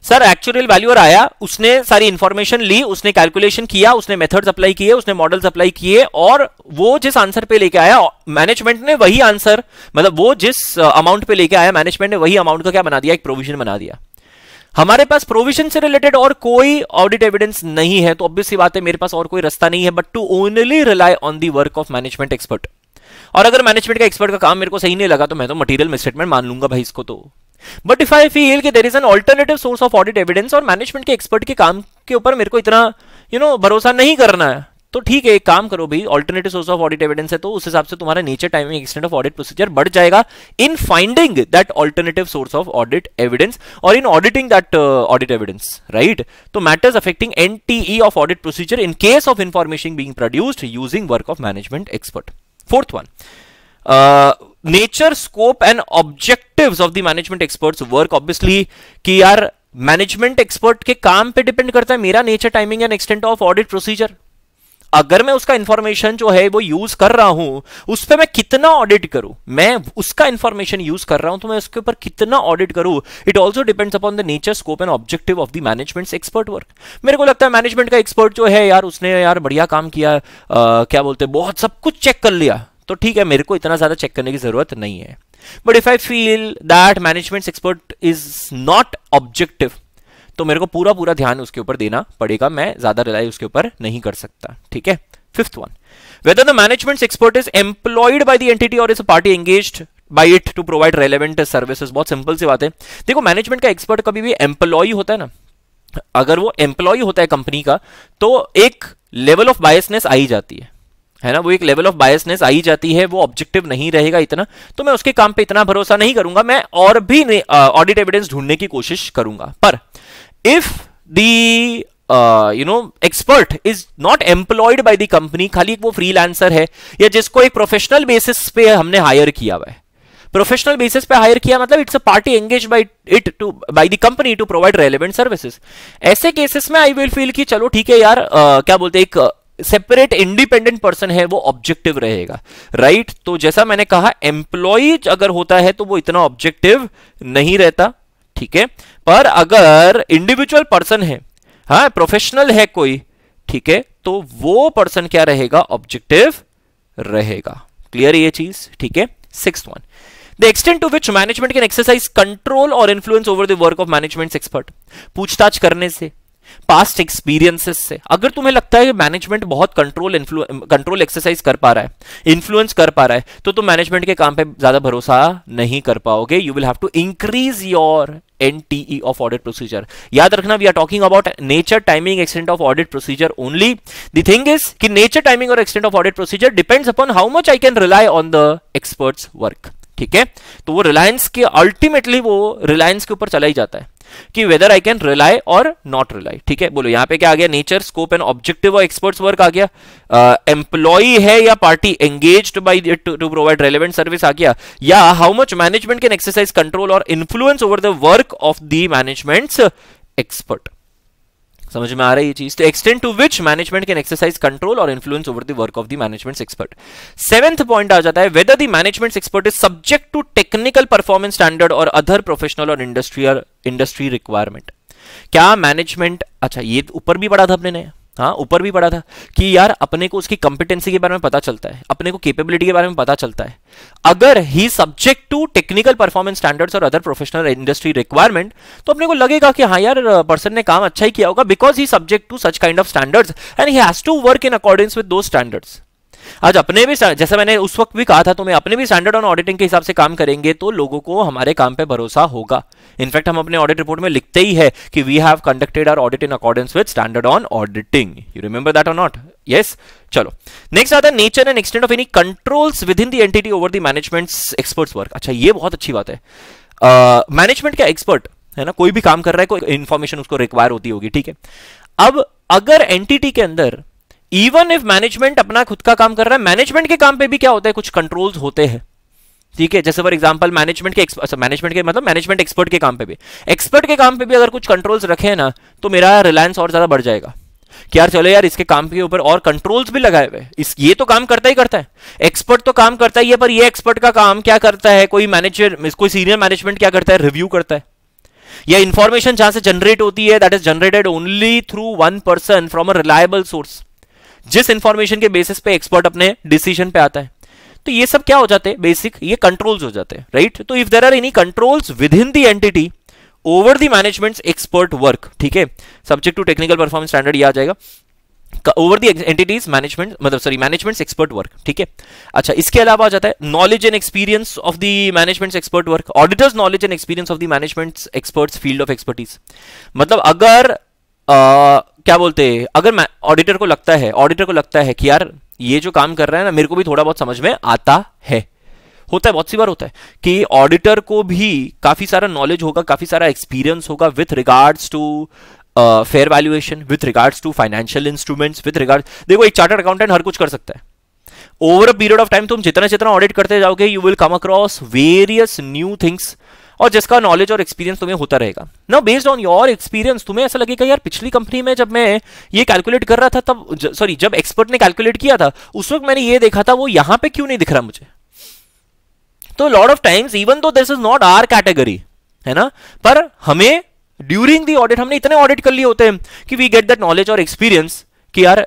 सर एक्चुअरियल वैल्यूअर आया, उसने सारी इंफॉर्मेशन ली, उसने कैलकुलेशन किया, उसने मेथड्स अप्लाई किए, उसने मॉडल्स अप्लाई किए, और वो जिस आंसर पे लेके आया मैनेजमेंट ने वही आंसर, मतलब वो जिस अमाउंट पे लेके आया मैनेजमेंट ने वही अमाउंट का क्या बना दिया, एक प्रोविजन बना दिया। हमारे पास प्रोविजन से रिलेटेड और कोई ऑडिट एविडेंस नहीं है, तो ऑब्वियस सी बात है मेरे पास और कोई रास्ता नहीं है but to only rely on the work of management expert. और अगर मैनेजमेंट का एक्सपर्ट का काम मेरे को सही नहीं लगा तो मैं तो मटेरियल मिसस्टेटमेंट मान लूंगा भाई इसको तो। बट इफ आई फील कि there is an alternative source of audit evidence और मैनेजमेंट के एक्सपर्ट के काम के ऊपर मेरे को इतना भरोसा नहीं करना है, तो ठीक है, एक काम करो भाई, alternative source of audit evidence है तो उस हिसाब से तुम्हारा nature timing extent of audit procedure बढ़ जाएगा in finding that alternative source of audit evidence और in auditing that audit evidence, right. तो matters affecting NTE of audit procedure in case of information being produced using work of management expert. Fourth one, nature, scope and objectives of the management experts work. Obviously कि यार मैनेजमेंट एक्सपर्ट के काम पे डिपेंड करता है मेरा nature timing and extent of audit procedure. अगर मैं उसका इंफॉर्मेशन जो है वो यूज कर रहा हूं, उस पर मैं कितना ऑडिट करूं, मैं उसका इंफॉर्मेशन यूज कर रहा हूं तो मैं उसके ऊपर कितना ऑडिट करूं, it also depends upon the nature, scope and objective of the management expert work. मेरे को लगता है मैनेजमेंट का एक्सपर्ट जो है यार उसने यार बढ़िया काम किया, क्या बोलते हैं, बहुत सब कुछ चेक कर लिया, तो ठीक है, मेरे को इतना ज्यादा चेक करने की जरूरत नहीं है। But if I feel that management expert is not objective, तो मेरे को पूरा ध्यान उसके ऊपर देना पड़ेगा, मैं ज्यादा रिलाई उसके ऊपर नहीं कर सकता, ठीक है। Fifth one, whether the management expert is employed by the entity और is a party engaged by it to provide relevant services. बहुत सिंपल सी बात है, देखो मैनेजमेंट का एक्सपर्ट कभी भी एम्प्लॉय होता है ना, अगर वो एम्प्लॉय होता है कंपनी का तो एक लेवल ऑफ बायसनेस आई जाती है ना, वो एक लेवल ऑफ बायसनेस आई जाती है, वो ऑब्जेक्टिव नहीं रहेगा इतना, तो मैं उसके काम पे इतना भरोसा नहीं करूंगा, मैं और भी ऑडिट एविडेंस ढूंढने की कोशिश करूंगा। पर if the expert is not employed by the company, खाली वो फ्रीलांसर है या जिसको एक प्रोफेशनल बेसिस पे हमने हायर किया हुआ है, प्रोफेशनल बेसिस पे हायर किया मतलब it's a party engage by it to by the company to provide relevant services, ऐसे केसेस में आई विल फील कि चलो ठीक है यार, क्या बोलते हैं, एक सेपरेट इंडिपेंडेंट पर्सन है, वो ऑब्जेक्टिव रहेगा, राइट। तो जैसा मैंने कहा, एम्प्लॉय अगर होता है तो वो इतना ऑब्जेक्टिव नहीं रहता, ठीक है। पर अगर इंडिविजुअल पर्सन है, हाँ प्रोफेशनल है कोई, ठीक है, तो वो पर्सन क्या रहेगा, ऑब्जेक्टिव रहेगा। क्लियर ये चीज, ठीक है। Sixth one, the extent to which management can exercise control और influence over the work of management expert. पूछताछ करने से पास्ट एक्सपीरियंसेस से। अगर तुम्हें लगता है कि मैनेजमेंट बहुत कंट्रोल एक्सरसाइज कर पा रहा है, इन्फ्लुएंस कर पा रहा है, तो तुम मैनेजमेंट के काम पे ज्यादा भरोसा नहीं कर पाओगे। You will have to increase your NTE of audit procedure. याद रखना, we are talking about nature, timing, extent of audit procedure only. The thing is कि nature, timing और extent of audit procedure depends upon how much I can rely on the expert's work. ठीक है, तो वो रिलायंस के अल्टीमेटली वो रिलायंस के ऊपर चला ही जाता है कि वेदर आई कैन रिलाई और नॉट रिलाई। ठीक है, बोलो यहाँ पे क्या आ गया, नेचर, स्कोप एंड ऑब्जेक्टिव और एक्सपर्ट्स वर्क आ गया, एम्प्लॉई है या party engaged by it to provide relevant service आ गया, या how much management can exercise control और influence over the work of the managements expert. समझ में आ रहा है ये चीज? तो extend to which management can exercise control और influence over the work of the management expert. Seventh point आ जाता है, whether the management expert is subject to technical performance standard और अदर प्रोफेशनल और इंडस्ट्री रिक्वायरमेंट। क्या मैनेजमेंट, अच्छा ये ऊपर भी पढ़ा था अपने ने, हाँ ऊपर भी पढ़ा था कि यार अपने को उसकी कंपिटेंसी के बारे में पता चलता है, अपने को कैपेबिलिटी के बारे में पता चलता है। अगर ही subject to technical performance standards और अदर प्रोफेशनल इंडस्ट्री रिक्वायरमेंट, तो अपने को लगेगा कि हाँ यार पर्सन ने काम अच्छा ही किया होगा, because he subject to such kind of standards and he has to work in according with those standards. आज अपने भी, जैसा मैंने उस वक्त भी कहा था, तो मैं अपने भी स्टैंडर्ड ऑन ऑडिटिंग के हिसाब से काम करेंगे तो लोगों को हमारे काम पे भरोसा होगा। इनफैक्ट हम अपने ऑडिट रिपोर्ट में लिखते ही है कि we have conducted our audit in accordance with standard on auditing. You remember that और नॉट? यस। चलो नेक्स्ट आता है, nature and extent of any controls with in the entity over the management's expert's work. अच्छा ये बहुत अच्छी बात है। मैनेजमेंट का एक्सपर्ट है ना, कोई भी काम कर रहा है, कोई इंफॉर्मेशन उसको रिक्वायर होती होगी, ठीक है। अब अगर एंटिटी के अंदर इवन इफ मैनेजमेंट अपना खुद का काम कर रहा है, मैनेजमेंट के काम पे भी क्या होता है, कुछ कंट्रोल्स होते हैं, ठीक है। जैसे फॉर एग्जांपल मैनेजमेंट के मतलब मैनेजमेंट एक्सपर्ट के काम पे भी, एक्सपर्ट के काम पे भी अगर कुछ कंट्रोल्स रखे हैं ना, तो मेरा रिलायंस और ज्यादा बढ़ जाएगा कि यार चलो यार इसके काम के ऊपर और कंट्रोल्स भी लगाए हुए, ये तो काम करता ही करता है, एक्सपर्ट तो काम करता ही है, पर ये एक्सपर्ट का काम क्या करता है, कोई मैनेजर, कोई सीनियर मैनेजमेंट क्या करता है, रिव्यू करता है, या इंफॉर्मेशन जहां से जनरेट होती है that is generated only through one person from a reliable source, जिस इंफॉर्मेशन के बेसिस पे एक्सपर्ट अपने डिसीजन पे आता है। तो ये सब क्या हो जाते हैं, बेसिक ये कंट्रोल्स हो जाते हैं, राइट। तो if there are any controls with in the entity over the managements expert work, ठीक है, subject to technical performance standard ये आ जाएगा, ओवर द एंटिटीज मैनेजमेंट मतलब सॉरी मैनेजमेंट्स एक्सपर्ट वर्क, ठीक है। अच्छा इसके अलावा आ जाता है knowledge and experience of the managements expert work, auditor's knowledge and experience of the management's experts field of expertise. मतलब अगर क्या बोलते हैं, अगर ऑडिटर को लगता है कि यार ये जो काम कर रहा है ना मेरे को भी थोड़ा बहुत समझ में आता है, होता है बहुत सी बार होता है कि ऑडिटर को भी काफी सारा नॉलेज होगा, काफी सारा एक्सपीरियंस होगा with regards to fair valuation, with regards to financial instruments, with regards, देखो एक चार्टर्ड अकाउंटेंट हर कुछ कर सकता है। Over a period of time तुम जितना जितना ऑडिट करते जाओगे you will come across various new things, और जिसका नॉलेज और एक्सपीरियंस तुम्हें होता रहेगा। Now based on your experience तुम्हें ऐसा लगेगा यार पिछली कंपनी में जब मैं ये कैलकुलेट कर रहा था तब जब एक्सपर्ट ने कैलकुलेट किया था उस वक्त मैंने ये देखा था, वो यहां पे क्यों नहीं दिख रहा मुझे। तो lot of times even though this is not our category, है ना, पर हमें ड्यूरिंग द ऑडिट हमने इतने ऑडिट कर लिए होते हैं कि वी गेट दैट नॉलेज और एक्सपीरियंस कि यार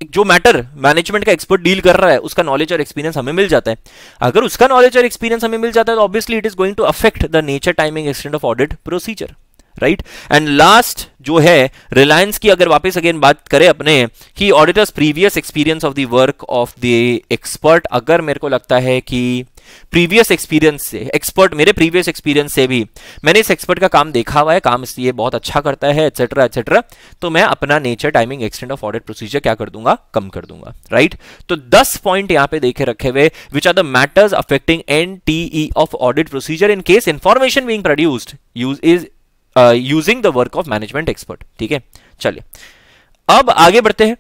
जो मैटर मैनेजमेंट का एक्सपर्ट डील कर रहा है उसका नॉलेज और एक्सपीरियंस हमें मिल जाता है। अगर उसका नॉलेज और एक्सपीरियंस हमें मिल जाता है तो obviously it is going to affect the nature, timing, extent of audit procedure, right. And last जो है रिलायंस की, अगर वापस अगेन बात करें अपने कि auditors previous experience of the work of the expert, अगर मेरे को लगता है कि प्रीवियस एक्सपीरियंस से एक्सपर्ट, मेरे प्रीवियस एक्सपीरियंस से भी मैंने इस एक्सपर्ट का काम देखा हुआ है, काम इसलिए बहुत अच्छा करता है एटसेट्रा एटसेट्रा, तो मैं अपना nature, timing, extent of audit procedure क्या कर दूंगा, कम कर दूंगा, राइट। तो 10 पॉइंट यहां पे देखे रखे हुए which are the matters affecting NTE of audit procedure in case information being produced using the work of management expert, ठीक है। चलिए अब आगे बढ़ते हैं।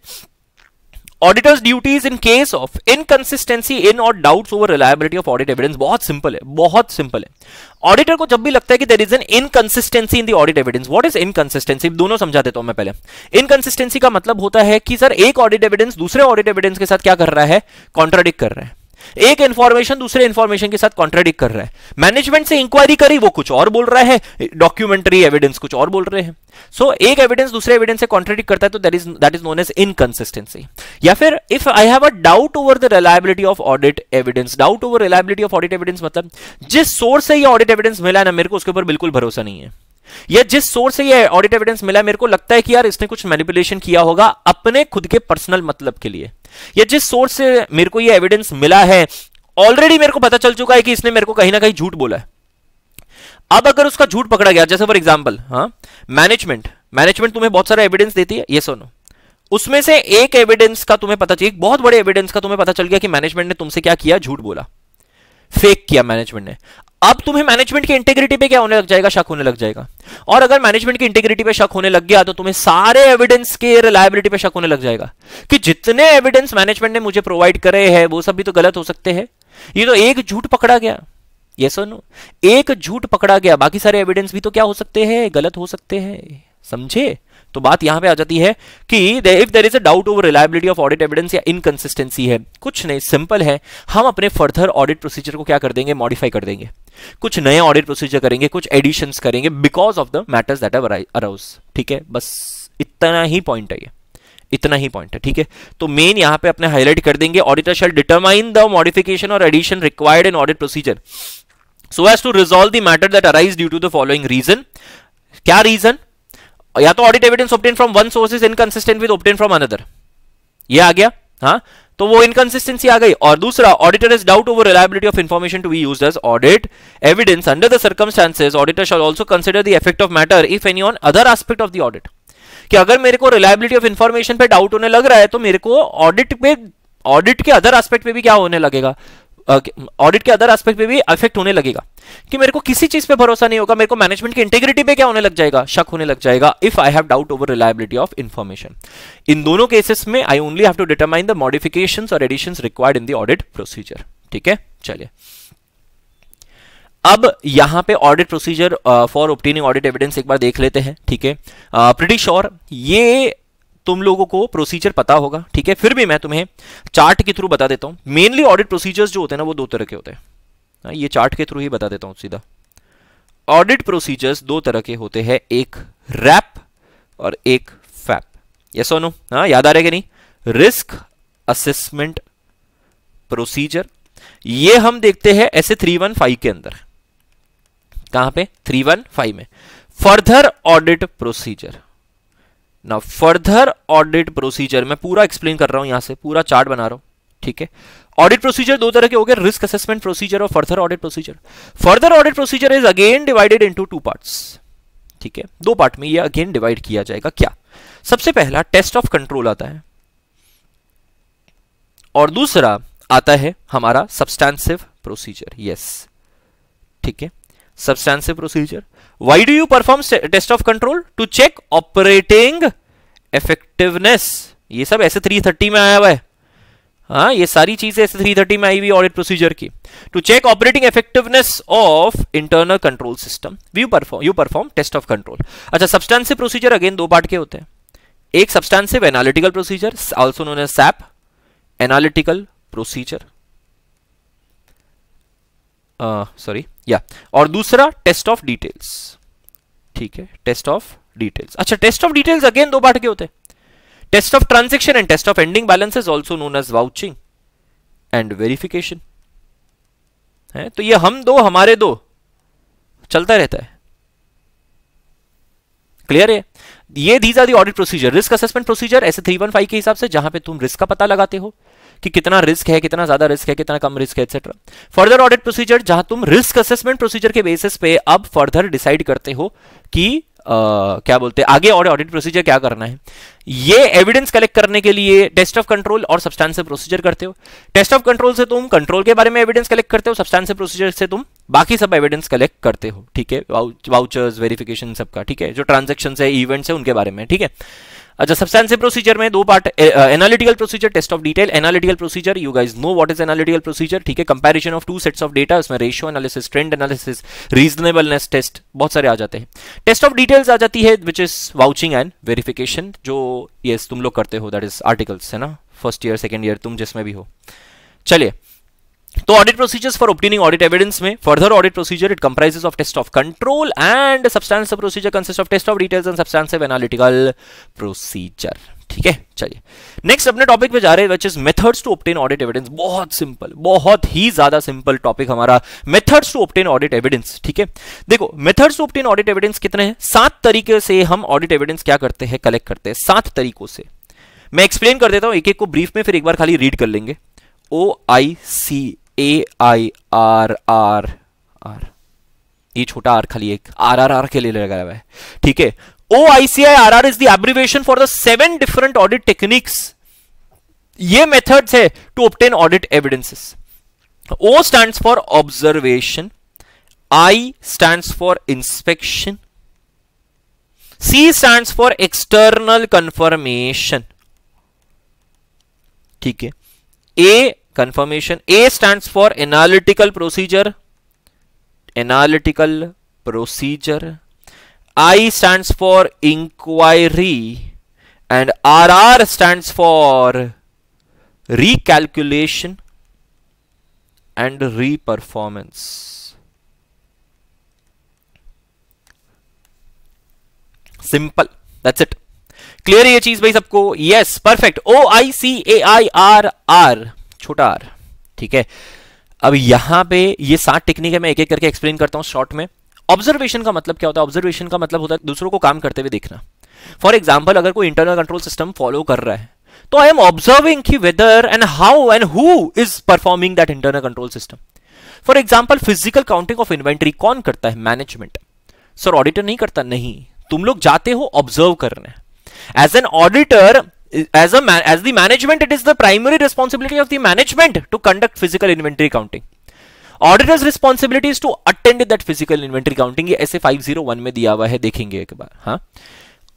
Auditors duties in case of inconsistency in और doubts over reliability of audit evidence. बहुत सिंपल है, बहुत सिंपल है। ऑडिटर को जब भी लगता है कि there is an inconsistency in the audit evidence, what is inconsistency, दोनों समझा देता हूं मैं पहले। इनकंसिस्टेंसी का मतलब होता है कि सर एक ऑडिट एविडेंस दूसरे ऑडिट एविडेंस के साथ क्या कर रहा है, कॉन्ट्राडिक्ट कर रहा है, एक इंफॉर्मेशन दूसरे इंफॉर्मेशन के साथ कॉन्ट्राडिक्ट कर रहा है। मैनेजमेंट से इंक्वायरी करी वो कुछ और बोल रहा है, डॉक्यूमेंट्री एविडेंस कुछ और बोल रहे हैं। सो एक एविडेंस दूसरे एविडेंस से कॉन्ट्राडिक्ट करता है तो that is known as inconsistency. या फिर if I have a doubt over the reliability of audit evidence, doubt over reliability of audit evidence मतलब जिस सोर्स से ये ऑडिट एविडेंस मिला है ना मेरे को उसके ऊपर बिल्कुल भरोसा नहीं है, या जिस सोर्स से ये ऑडिट एविडेंस मिला, मेरे को लगता है कि यार इसने कुछ मैनिपुलेशन किया होगा अपने खुद के पर्सनल मतलब के लिए, या जिस सोर्स से मेरे को ये एविडेंस मिला है ऑलरेडी मेरे को पता चल चुका है कि इसने मेरे को कहीं ना कहीं झूठ बोला है। अब अगर उसका झूठ पकड़ा गया, जैसे फॉर एग्जांपल मैनेजमेंट तुम्हें बहुत सारा एविडेंस देती है, यस और नो, उसमें से एक एविडेंस का तुम्हें पता चाहिए, एक बहुत बड़े एविडेंस का तुम्हें पता चल गया कि मैनेजमेंट ने तुमसे क्या किया, झूठ बोला, फेक किया मैनेजमेंट ने। अब तुम्हें मैनेजमेंट की इंटीग्रिटी पे क्या होने लग जाएगा, शक होने लग जाएगा। और अगर मैनेजमेंट की इंटीग्रिटी पे शक होने लग गया तो तुम्हें सारे एविडेंस के रिलायबिलिटी पे शक होने लग जाएगा कि जितने एविडेंस मैनेजमेंट ने मुझे प्रोवाइड करे हैं वो सब भी तो गलत हो सकते हैं। ये तो एक झूठ पकड़ा गया, यस और नो, एक झूठ पकड़ा गया, बाकी सारे एविडेंस भी तो क्या हो सकते हैं, गलत हो सकते हैं। समझे? तो बात यहां पे आ जाती है कि if there is a doubt over reliability of audit evidence या इनकंसिस्टेंसी है, कुछ नहीं, सिंपल है, हम अपने फर्दर ऑडिट प्रोसीजर को क्या कर देंगे, मॉडिफाई कर देंगे, कुछ नए ऑडिट प्रोसीजर करेंगे, कुछ एडिशंस करेंगे because of the matters that have arouse. ठीक है, बस इतना ही पॉइंट है, ये इतना ही पॉइंट है। ठीक है, तो मेन यहां पे अपने हाईलाइट कर देंगे, auditor shall determine the modification और addition required in audit procedure so as to resolve the matter that arise due to the following reason। क्या रीजन? या तो audit evidence obtained from one source is inconsistent with obtained from another, ये आ गया, हाँ, तो वो इनकंसिस्टेंसी आ गई। और दूसरा, auditor is doubt over reliability of information to be used as audit evidence under the circumstances, auditor shall also consider the effect of matter if any on other aspect of the audit. कि अगर मेरे को रिलायबिलिटी ऑफ इंफॉर्मेशन पे डाउट होने लग रहा है तो मेरे को ऑडिट के अदर एस्पेक्ट पे भी क्या होने लगेगा, ऑडिट के अदर एस्पेक्ट पे भी इफेक्ट होने लगेगा, कि मेरे को किसी चीज पे भरोसा नहीं होगा, मेरे को मैनेजमेंट की इंटीग्रिटी पे क्या होने लग जाएगा, शक होने लग जाएगा, if I have doubt over reliability of information. इन दोनों केसेस में I only have to determine the modifications और additions required in the audit procedure. ठीक है, चलिए अब यहां पे audit procedure for obtaining audit evidence एक बार देख लेते हैं। ठीक है, प्रीटी श्योर ये तुम लोगों को प्रोसीजर पता होगा। ठीक है, फिर भी मैं तुम्हें चार्ट के थ्रू बता देता हूं। मेनली ऑडिट प्रोसीजर्स जो होते हैं ना वो दो तरह के होते हैं, ये चार्ट के थ्रू ही बता देता हूं सीधा। ऑडिट प्रोसीजर्स दो तरह के होते हैं, एक रैप और एक फैप। यस और नो? हाँ, याद आ रहा है कि नहीं? रिस्क असेसमेंट प्रोसीजर ये हम देखते हैं ऐसे 315 के अंदर। कहां पे? 315 में। फर्दर ऑडिट प्रोसीजर, ना फर्दर ऑडिट प्रोसीजर मैं पूरा एक्सप्लेन कर रहा हूं, यहां से पूरा चार्ट बना रहा हूं। ठीक है, ऑडिट प्रोसीजर दो तरह के हो गए, रिस्क असेसमेंट प्रोसीजर और further audit procedure. Further audit procedure is again divided into two parts. ठीक है, दो पार्ट में ये अगेन डिवाइड किया जाएगा। क्या? सबसे पहला टेस्ट ऑफ कंट्रोल आता है और दूसरा आता है हमारा सब्सटेंसिव प्रोसीजर। यस, ठीक है, substantive procedure. Why do you perform test of control? To check operating effectiveness। ये सब ऐसे 330 में आया हुआ है, हाँ, ये सारी चीजें ऐसे 330 में आई हुई ऑडिट प्रोसीजर की। To check operating effectiveness of internal control system you perform test of control. अच्छा, सब्सटेंसिव प्रोसीजर अगेन दो पार्ट के होते हैं, एक substantive analytical procedure also known as SAP analytical procedure, sorry या, और दूसरा टेस्ट ऑफ डिटेल्स। ठीक है, टेस्ट ऑफ डिटेल्स। अच्छा, टेस्ट ऑफ डिटेल्स अगेन दो पार्ट के होते हैं, test of transaction and test of ending balances also known as vouching and verification है। तो ये हम दो हमारे दो चलता रहता है। क्लियर है? ये these are the audit procedure. Risk assessment procedure ऐसे 315 के हिसाब से, जहां पे तुम रिस्क का पता लगाते हो कि कितना रिस्क है, कितना ज्यादा रिस्क है, कितना कम रिस्क है, एक्सेट्रा। फर्दर ऑडिट प्रोसीजर जहां तुम रिस्क असेसमेंट प्रोसीजर के बेसिस पे अब फर्दर डिसाइड करते हो कि क्या बोलते हैं आगे और ऑडिट प्रोसीजर क्या करना है। ये एविडेंस कलेक्ट करने के लिए टेस्ट ऑफ कंट्रोल और सब्सटेंसिव प्रोसीजर करते हो। टेस्ट ऑफ कंट्रोल से तुम कंट्रोल के बारे में एविडेंस कलेक्ट करते हो, सब्सटेंसिव प्रोसीजर से तुम बाकी सब एविडेंस कलेक्ट करते हो। ठीक है, वाउचर्स, वेरिफिकेशन सबका। ठीक है, जो ट्रांजैक्शंस है, इवेंट्स है, उनके बारे में। ठीक है, अच्छा, सब्सटेंसिव प्रोसीजर में दो part, analytical procedure, test of detail. Analytical procedure, you guys know what is analytical procedure. ठीक है, comparison of two sets of data, उसमें ratio analysis, trend analysis, reasonableness test, बहुत सारे आ जाते हैं। टेस्ट ऑफ डिटेल्स आ जाती है which is vouching and verification, जो यस तुम लोग करते हो, दैट इज आर्टिकल्स, है ना, फर्स्ट ईयर सेकेंड ईयर तुम जिसमें भी हो। चलिए, तो audit procedures for obtaining audit evidence में further audit procedure it comprises of test of control and substantive procedure consist of test of details and substantive analytical procedure. ठीक है, चलिए नेक्स्ट अपने टॉपिक पे जा रहे हैं, which is methods to obtain audit evidence. बहुत सिंपल, बहुत ही ज्यादा सिंपल टॉपिक हमारा, methods to obtain audit evidence. ठीक है, देखो methods to obtain audit evidence कितने हैं? 7 तरीके से हम ऑडिट एविडेंस क्या करते हैं, कलेक्ट करते हैं, 7 तरीकों से। मैं एक्सप्लेन कर देता हूं एक एक को ब्रीफ में, फिर एक बार खाली रीड कर लेंगे। OICAIRR, ये छोटा आर खाली एक RRR के लिए लगाया हुआ है। ठीक है, OICAIRR is the abbreviation for the 7 different audit techniques. ये methods है to obtain audit evidences. O stands for observation, I stands for inspection, C stands for external confirmation. ठीक है, A confirmation, A stands for analytical procedure, I stands for inquiry, and RR stands for recalculation and reperformance. Simple, that's it. Clear है ये चीज भाई सबको? Yes, perfect. OICAIRR, छोटा r। ठीक है, अब यहां पे ये 7 टेक्निक है, मैं एक एक करके एक्सप्लेन करता हूं शॉर्ट में। ऑब्जर्वेशन का मतलब क्या होता है? ऑब्जर्वेशन का मतलब होता है दूसरों को काम करते हुए देखना। फॉर एग्जांपल, अगर कोई इंटरनल कंट्रोल सिस्टम फॉलो कर रहा है तो आई एम ऑब्जर्विंग कि whether and how and who is performing that internal control system. For example, physical counting of inventory कौन करता है? मैनेजमेंट। सर ऑडिटर नहीं करता? नहीं, तुम लोग जाते हो ऑब्जर्व करने। As an auditor, as the management, it is the primary responsibility of the management to conduct physical inventory counting. Auditor's responsibility is to attend that physical inventory counting. ये ऐसे 501 में दिया हुआ है, देखेंगे एक बार। हाँ,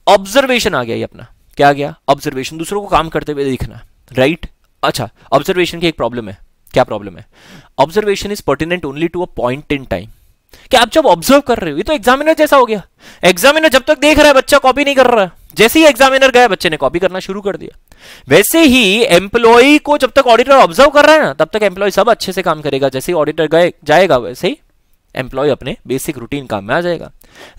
ऑब्जर्वेशन आ गया ये अपना, क्या आ गया? ऑब्जर्वेशन, दूसरों को काम करते हुए देखना, राइट? अच्छा, ऑब्जर्वेशन की एक प्रॉब्लम है। क्या प्रॉब्लम है? Observation is pertinent only to a point in time. कि आप जब ऑब्जर्व कर रहे हो, ये तो एग्जामिनर जैसा हो गया। एग्जामिनर जब तक देख रहा है, बच्चा कॉपी नहीं कर रहा है। जैसे ही एग्जामिनर गया, बच्चे ने कॉपी करना शुरू कर दिया। वैसे ही एम्प्लॉय को जब तक ऑडिटर ऑब्जर्व कर रहा है ना, तब तक एम्प्लॉय सब अच्छे से काम करेगा। जैसे ही ऑडिटर जाएगा, वैसे ही एम्प्लॉय अपने बेसिक रूटीन काम में आ जाएगा,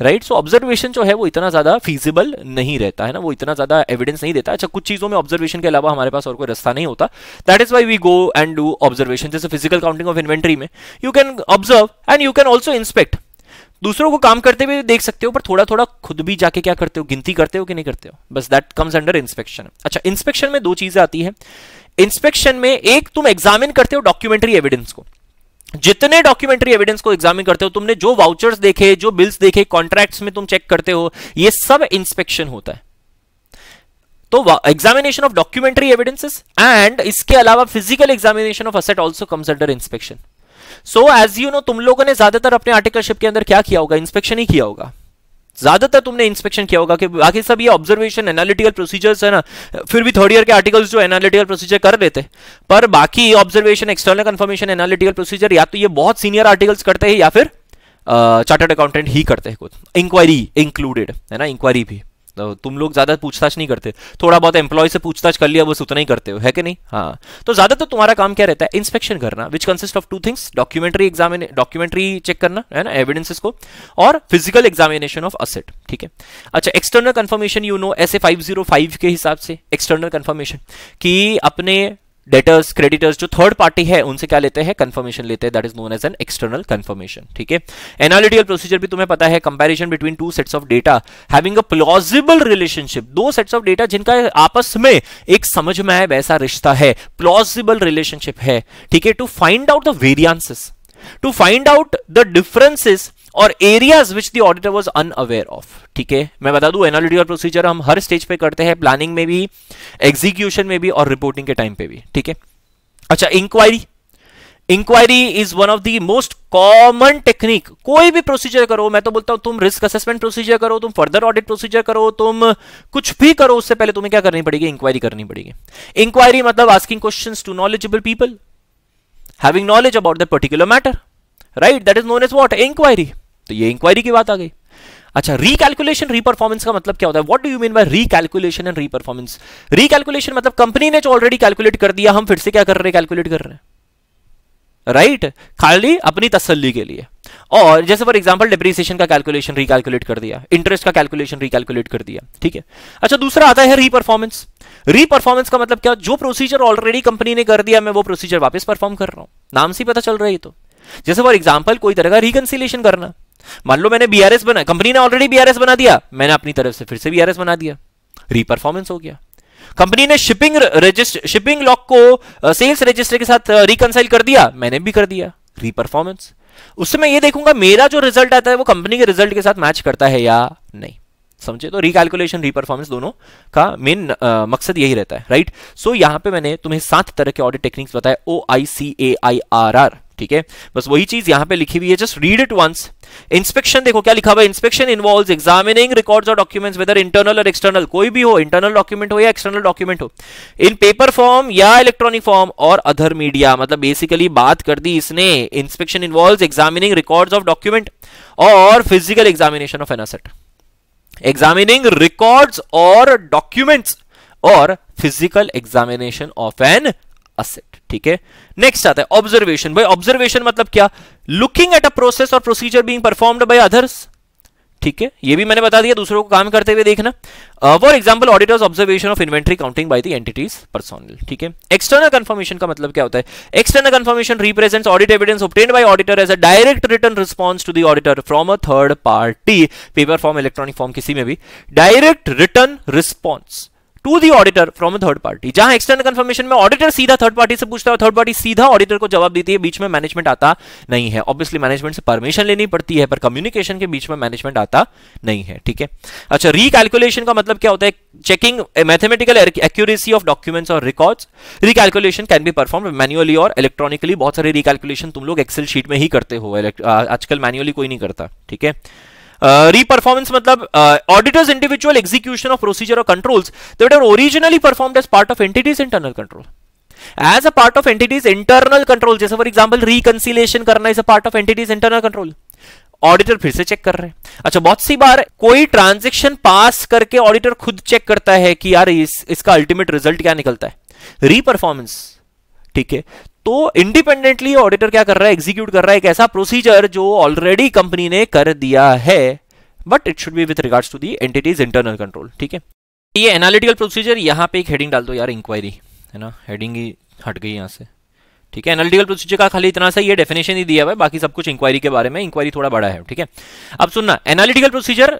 राइट? सो ऑब्जर्वेशन जो है वो इतना ज्यादा फीजिबल नहीं रहता है ना, वो इतना ज्यादा एविडेंस नहीं देता। अच्छा, कुछ चीजों में ऑब्जर्वेशन के अलावा हमारे पास और कोई रास्ता नहीं होता। That is why we go and do observation. जैसे फिजिकल काउंटिंग ऑफ इन्वेंटरी में you can observe and you can also inspect. दूसरों को काम करते हुए देख सकते हो, पर थोड़ा थोड़ा खुद भी जाके क्या करते हो, गिनती करते हो कि नहीं करते हो, बस दैट कम्स अंडर इंस्पेक्शन। अच्छा, इंस्पेक्शन में 2 चीजें आती है। इंस्पेक्शन में एक, तुम एग्जामिन करते हो डॉक्यूमेंट्री एविडेंस को। जितने डॉक्यूमेंट्री एविडेंस को एग्जामिन करते हो, तुमने जो वाउचर्स देखे, जो बिल्स देखे, कॉन्ट्रैक्ट्स में तुम चेक करते हो, ये सब इंस्पेक्शन होता है। तो examination of documentary evidences and इसके अलावा physical examination of asset also comes under inspection. So as you know, तुम लोगों ने ज्यादातर अपने आर्टिकलशिप के अंदर क्या किया होगा? इंस्पेक्शन ही किया होगा। ज्यादातर तुमने इंस्पेक्शन किया होगा। कि बाकी सब ये ऑब्जर्वेशन, एनालिटिकल प्रोसीजर्स है ना, फिर भी थर्ड ईयर के आर्टिकल्स जो एनालिटिकल प्रोसीजर कर लेते, पर बाकी observation, external confirmation, analytical procedure या तो ये बहुत सीनियर आर्टिकल्स करते हैं या फिर चार्टर्ड अकाउंटेंट ही करते हैं खुद। इंक्वायरी इंक्लूडेड है ना, इंक्वायरी भी तो तुम लोग ज्यादा पूछताछ नहीं करते, थोड़ा बहुत एम्प्लॉय से पूछताछ कर लिया, बस उतना ही करते हो, है कि नहीं? हाँ, तो ज्यादातर तुम्हारा काम क्या रहता है? इंस्पेक्शन करना, which consist of 2 things, documentary check करना है ना, एविडेंसेस को, और फिजिकल एग्जामिनेशन ऑफ असेट। ठीक है। अच्छा, एक्सटर्नल कंफर्मेशन, यू नो, ऐसे 505 के हिसाब से एक्सटर्नल कंफर्मेशन कि अपने डेटर्स, क्रेडिटर्स जो थर्ड पार्टी है उनसे क्या लेते हैं? कंफर्मेशन लेते हैं। That is known as an external confirmation. ठीक है। एनालिटिकल प्रोसीजर भी तुम्हें पता है, comparison between 2 sets of data having a plausible relationship. 2 sets of data जिनका आपस में एक समझ में आए वैसा रिश्ता है, प्लॉजिबल रिलेशनशिप है। ठीक है। To find out the variances, to find out the differences और areas which the auditor was unaware of. ठीक है। मैं बता दूं, एनालिटिकल प्रोसीजर हम हर स्टेज पे करते हैं, प्लानिंग में भी, एग्जीक्यूशन में भी और रिपोर्टिंग के टाइम पे भी। ठीक है। अच्छा, inquiry, inquiry is one of the most common technique. कोई भी प्रोसीजर करो, मैं तो बोलता हूं तुम रिस्क असेसमेंट प्रोसीजर करो, तुम फर्दर ऑडिट प्रोसीजर करो, तुम कुछ भी करो, उससे पहले तुम्हें क्या करनी पड़ेगी? इंक्वायरी करनी पड़ेगी। इंक्वायरी मतलब asking questions to knowledgeable people having knowledge about the particular matter, right? That is known as what? Inquiry. तो ये इंक्वायरी की बात आ गई। अच्छा, रिकैलकुलेशन, रीपरफॉर्मेंस का मतलब क्या होता है? What do you mean by recalculation and reperformance? Recalculation मतलब कंपनी ने जो ऑलरेडी कैलकुलेट कर दिया, हम फिर से क्या कर रहे हैं? कैलकुलेट कर रहे हैं, राइट? खाली अपनी तसल्ली के लिए। और जैसे फॉर एग्जांपल डिप्रिसिएशन का कैलकुलेशन रिकैलकुलेट कर दिया, इंटरेस्ट का कैलकुलेशन रिकैलकुलेट कर दिया। ठीक है। अच्छा, दूसरा आता है रीपरफॉर्मेंस। रीपरफॉर्मेंस का मतलब क्या, जो प्रोसीजर ऑलरेडी कंपनी ने कर दिया मैं वो प्रोसीजर वापस परफॉर्म कर रहा हूं, नाम से पता चल रहा है। तो जैसे फॉर एग्जांपल कोई तरह का रिकंसिलिएशन करना, मान लो मैंने बीआरएस बना, कंपनी ने ऑलरेडी बीआरएस बना दिया, मैंने अपनी तरफ से फिर से बीआरएस बना दिया, रीपरफॉर्मेंस हो गया। कंपनी ने शिपिंग लॉक को सेल्स रजिस्टर के साथ रिकंसाइल कर दिया, मैंने भी कर दिया, रीपरफॉर्मेंस। उससे मैं ये देखूंगा मेरा जो रिजल्ट आता है वो कंपनी के रिजल्ट के साथ मैच करता है या नहीं, समझे। तो रिकैलकुलेशन रिपरफॉर्मेंस दोनों का मेन मकसद यही रहता है, राइट। सो यहां पे मैंने तुम्हें 7 तरह के ऑडिट टेक्निक्स बताए, OICAIRR, ठीक है। बस वही चीज यहां पे लिखी हुई है, just read it once. Inspection देखो क्या लिखा हुआ है, इंस्पेक्शन इन्वॉल्व्स एग्जामिनिंग रिकॉर्ड्स और डॉक्यूमेंट्स वेदर इंटरनल और एक्सटर्नल, कोई भी हो, इंटरनल डॉक्यूमेंट हो या एक्सटर्नल डॉक्यूमेंट हो, इन पेपर फॉर्म या इलेक्ट्रॉनिक फॉर्म और अदर मीडिया। मतलब बेसिकली बात कर दी इसने, inspection involves examining records of document और physical examination of an asset, examining records और डॉक्यूमेंट्स और physical examination of an asset, ठीक है। नेक्स्ट आता है ऑब्जर्वेशन। भाई ऑब्जर्वेशन मतलब क्या, लुकिंग एट अ प्रोसेस और procedure being performed by others, ठीक है। ये भी मैंने बता दिया, दूसरों को काम करते हुए देखना। For example auditor's observation of inventory counting by the entity's personnel, ठीक है। एक्सटर्नल कंफर्मेशन का मतलब क्या होता है, external confirmation represents audit evidence obtained by auditor as a direct written response to the auditor from a third party, paper form, electronic form, किसी में भी direct written response to the auditor from a third party. जहां एक्सटर्नल कंफर्मेशन में ऑडिटर सीधा थर्ड पार्टी से पूछता है, थर्ड पार्टी सीधा ऑडिटर को जवाब देती है, बीच में मैनेजमेंट आता नहीं है। ऑब्वियसली मैनेजमेंट से परमिशन लेनी पड़ती है, पर कम्युनिकेशन के बीच में मैनेजमेंट आता नहीं है, ठीक है। अच्छा, रिकैलकुलेशन का मतलब क्या होता है, checking mathematical accuracy of documents और records. Recalculation can be performed manually और इलेक्ट्रॉनिकली। बहुत सारे रिकैलकुलेशन तुम लोग एक्सेल शीट में ही करते हो, आजकल मैन्युअली कोई नहीं करता, ठीक है। रीपरफॉर्मेंस मतलब auditors individual execution of procedure और controls that are originally performed as part of entities internal control, as a part of entities internal control. जैसे फॉर एग्जांपल रिकंसिलिएशन करना is a part of entities internal control, auditor फिर से चेक कर रहे हैं। अच्छा, बहुत सी बार कोई ट्रांजैक्शन पास करके ऑडिटर खुद चेक करता है कि यार इसका अल्टीमेट रिजल्ट क्या निकलता है, रीपरफॉर्मेंस, ठीक है। तो इंडिपेंडेंटली ऑडिटर क्या कर रहा है, एग्जीक्यूट कर रहा है एक ऐसा प्रोसीजर जो ऑलरेडी कंपनी ने कर दिया है, but it should be with regards to the entity's internal control, ठीक है। ये एनालिटिकल प्रोसीजर, यहां पे एक हेडिंग डाल दो यार, इंक्वायरी, है ना, हेडिंग ही हट गई यहां से, ठीक है। एनालिटिकल प्रोसीजर का खाली इतना सा ये डेफिनेशन ही दिया हुआ है, बाकी सब कुछ इंक्वायरी के बारे में, इंक्वायरी थोड़ा बड़ा है, ठीक है। अब सुनना, एनालिटिकल प्रोसीजर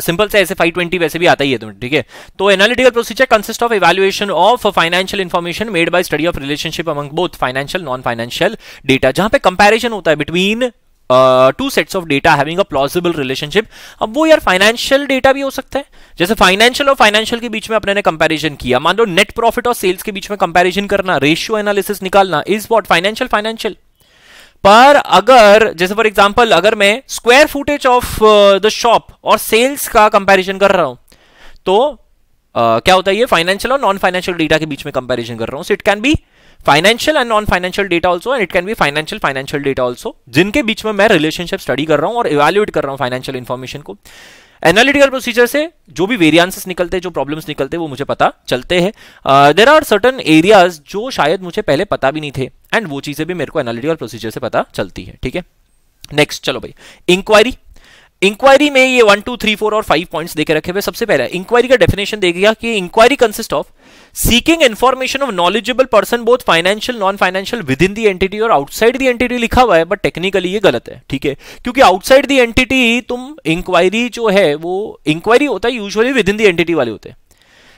सिंपल से ऐसे 520 वैसे भी आता ही है तुम्हें, ठीक है। तो analytical procedure consist of evaluation of financial information made by study of relationship among both financial non financial data, जहां पे कंपैरिजन होता है between two sets of data having a plausible relationship. अब वो यार फाइनेंशियल डेटा भी हो सकता है, जैसे फाइनेंशियल और फाइनेंशियल के बीच में अपने ने कंपैरिजन किया, मान लो नेट प्रॉफिट और सेल्स के बीच में कंपैरिजन करना, रेशियो एनालिसिस निकालना, इज व्हाट फाइनेंशियल। पर अगर जैसे फॉर एग्जांपल अगर मैं square footage of the shop और सेल्स का कंपैरिजन कर रहा हूं, तो क्या होता है, ये फाइनेंशियल और नॉन फाइनेंशियल डेटा के बीच में कंपैरिजन कर रहा हूं। So it can be financial and non financial data also, and it can be financial data also, जिनके बीच में मैं रिलेशनशिप स्टडी कर रहा हूं और इवैल्यूएट कर रहा हूं फाइनेंशियल इंफॉर्मेशन को। एनालिटिकल प्रोसीजर से जो भी वेरिएंसेस निकलते हैं, जो प्रॉब्लम्स निकलते हैं, वो मुझे पता चलते हैं। देयर आर सर्टेन एरियाज जो शायद मुझे पहले पता भी नहीं थे, एंड वो चीजें भी मेरे को एनालिटिकल प्रोसीजर से पता चलती है, ठीक है। नेक्स्ट चलो भाई, इंक्वायरी। इंक्वायरी में ये 1 2 3 4 और 5 पॉइंट्स देके रखे हुए। सबसे पहले इंक्वायरी का डेफिनेशन देगा कि inquiry consist of seeking information of knowledgeable person both financial non financial with in the entity और आउटसाइड द एंटिटी लिखा हुआ है, बट टेक्निकली ये गलत है, ठीक है। क्योंकि आउटसाइड द एंटिटी तुम इंक्वायरी जो है वो इंक्वायरी होता है usually with in the entity वाले होते हैं।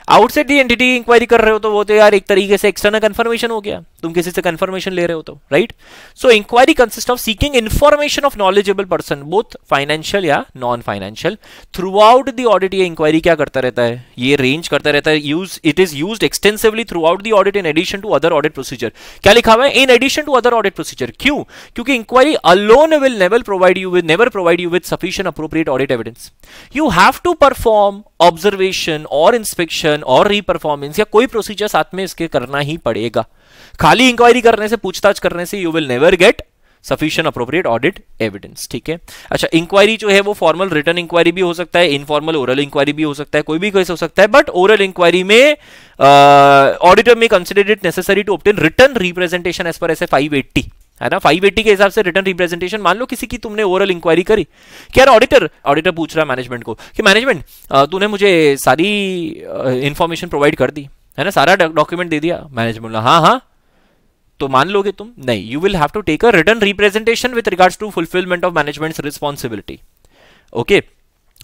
आउटसाइड दी एंटिटी इंक्वायरी कर रहे हो तो वो तो यार एक तरीके से एक्सटर्नल कंफर्मेशन हो गया, तुम किसी से कंफर्मेशन ले रहे हो तो, right. So inquiry consist of seeking information of knowledgeable person both financial या non financial throughout the audit. ये इंक्वायरी क्या करता रहता है, ये रेंज करता रहता है, it is used extensively throughout the audit in addition to other audit procedure. क्या लिखा हुआ है, in addition to other audit procedure. क्यों, क्योंकि inquiry alone will never provide you with sufficient appropriate audit evidence. You have to perform observation और इंस्पेक्शन और रीपरफॉर्मेंस या कोई प्रोसीजर साथ में इसके करना ही पड़ेगा। खाली इंक्वायरी करने से, पूछताछ करने से you will never get sufficient appropriate audit evidence, ठीक है। अच्छा, इंक्वायरी जो है वो फॉर्मल रिटन इंक्वायरी भी हो सकता है, इनफॉर्मल ओरल इंक्वायरी भी हो सकता है, कोई भी केस हो सकता है, बट ओरल इंक्वायरी में auditor may consider it necessary to obtain written representation as per ऐसे 580 है ना। 580 के हिसाब से रिटर्न रिप्रेजेंटेशन, मान लो किसी की तुमने ओरल इंक्वायरी करी कि यार ऑडिटर पूछ रहा है मैनेजमेंट को कि मैनेजमेंट तूने मुझे सारी इंफॉर्मेशन प्रोवाइड कर दी, है ना, सारा डॉक्यूमेंट दे दिया, मैनेजमेंट बोला हाँ हाँ, तो मान लोगे तुम? नहीं, you will have to take a written representation with regards to fulfilment of managements responsibility. Okay,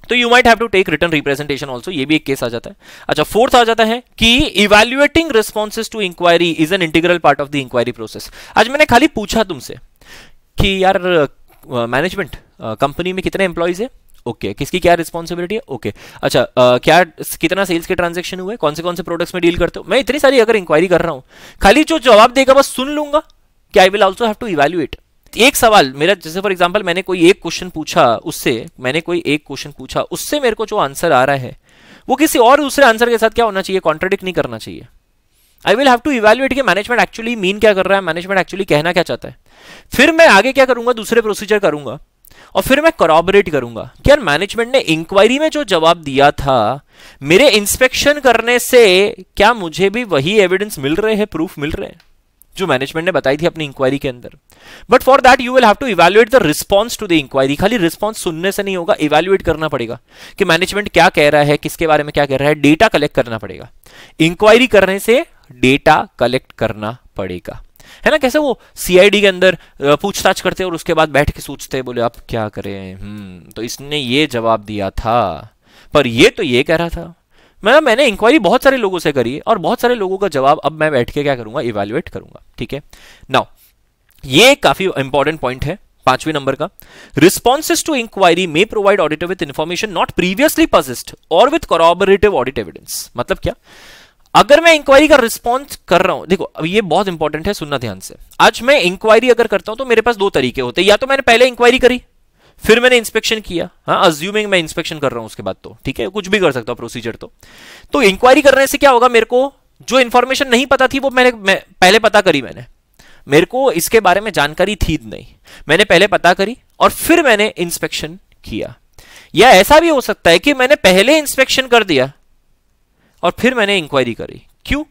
तो you might have to take written representation also, ये भी एक केस आ जाता है। अच्छा, फोर्थ आ जाता है कि evaluating responses to inquiry is an integral part of the inquiry process. आज मैंने खाली पूछा तुमसे कि यार मैनेजमेंट कंपनी में कितने एम्प्लॉइज है, ओके, किसकी क्या रिस्पॉन्सिबिलिटी है, ओके, अच्छा क्या कितना सेल्स के ट्रांजेक्शन हुए, कौन से प्रोडक्ट्स में डील करते हो, मैं इतनी सारी अगर इंक्वायरी कर रहा हूं, खाली जो जवाब देगा बस सुन लूंगा कि I will also have to evaluate. एक सवाल मेरा, जैसे फॉर एग्जांपल मैंने कोई एक क्वेश्चन पूछा, उससे मेरे को जो आंसर आ रहा है वो किसी और दूसरे आंसर के साथ क्या होना चाहिए, कॉन्ट्राडिक्ट नहीं करना चाहिए। I will have to evaluate कि मैनेजमेंट एक्चुअली मीन क्या कर रहा है, मैनेजमेंट एक्चुअली कहना क्या चाहता है। फिर मैं आगे क्या करूंगा, दूसरे प्रोसीजर करूंगा और फिर मैं करॉबरेट करूंगा कि यार मैनेजमेंट ने इंक्वायरी में जो जवाब दिया था, मेरे इंस्पेक्शन करने से क्या मुझे भी वही एविडेंस मिल रहे हैं, प्रूफ मिल रहे हैं जो मैनेजमेंट ने बताई थी अपनी इंक्वायरी के अंदर। But for that you will have to evaluate the response to the inquiry. खाली रिस्पॉन्स सुनने से नहीं होगा, इवैल्यूएट करना पड़ेगा कि मैनेजमेंट क्या कह रहा है, किसके बारे में क्या कह रहा है, डेटा कलेक्ट करना पड़ेगा। इंक्वायरी करने से डेटा कलेक्ट करना पड़ेगा, है ना। कैसे वो सीआईडी के अंदर पूछताछ करते हैं और उसके बाद बैठ के सोचते हैं, बोले अब क्या करें, तो इसने ये जवाब दिया था पर ये तो ये कह रहा था। मैंने इंक्वायरी बहुत सारे लोगों से करी और बहुत सारे लोगों का जवाब अब मैं बैठ के क्या करूंगा, इवैल्यूएट करूंगा। ठीक है, नाउ ये काफी इंपॉर्टेंट पॉइंट है 5वें नंबर का। Responses to inquiry may provide auditor with information not previously possessed और विद corroborative ऑडिट एविडेंस। मतलब क्या, अगर मैं इंक्वायरी का रिस्पॉन्स कर रहा हूं, देखो अब ये बहुत इंपॉर्टेंट है, सुनना ध्यान से। आज मैं इंक्वायरी अगर करता हूं तो मेरे पास दो तरीके होते हैं, या तो मैंने पहले इंक्वायरी करी फिर मैंने इंस्पेक्शन किया, हाँ अज्यूमिंग मैं इंस्पेक्शन कर रहा हूं उसके बाद, तो ठीक है, कुछ भी कर सकता हूं प्रोसीजर। तो इंक्वायरी करने से क्या होगा, मेरे को जो इंफॉर्मेशन नहीं पता थी वो मैं पहले पता करी, मेरे को इसके बारे में जानकारी थी नहीं, मैंने पहले पता करी और फिर मैंने इंस्पेक्शन किया। या ऐसा भी हो सकता है कि मैंने पहले इंस्पेक्शन कर दिया और फिर मैंने इंक्वायरी करी। क्यों?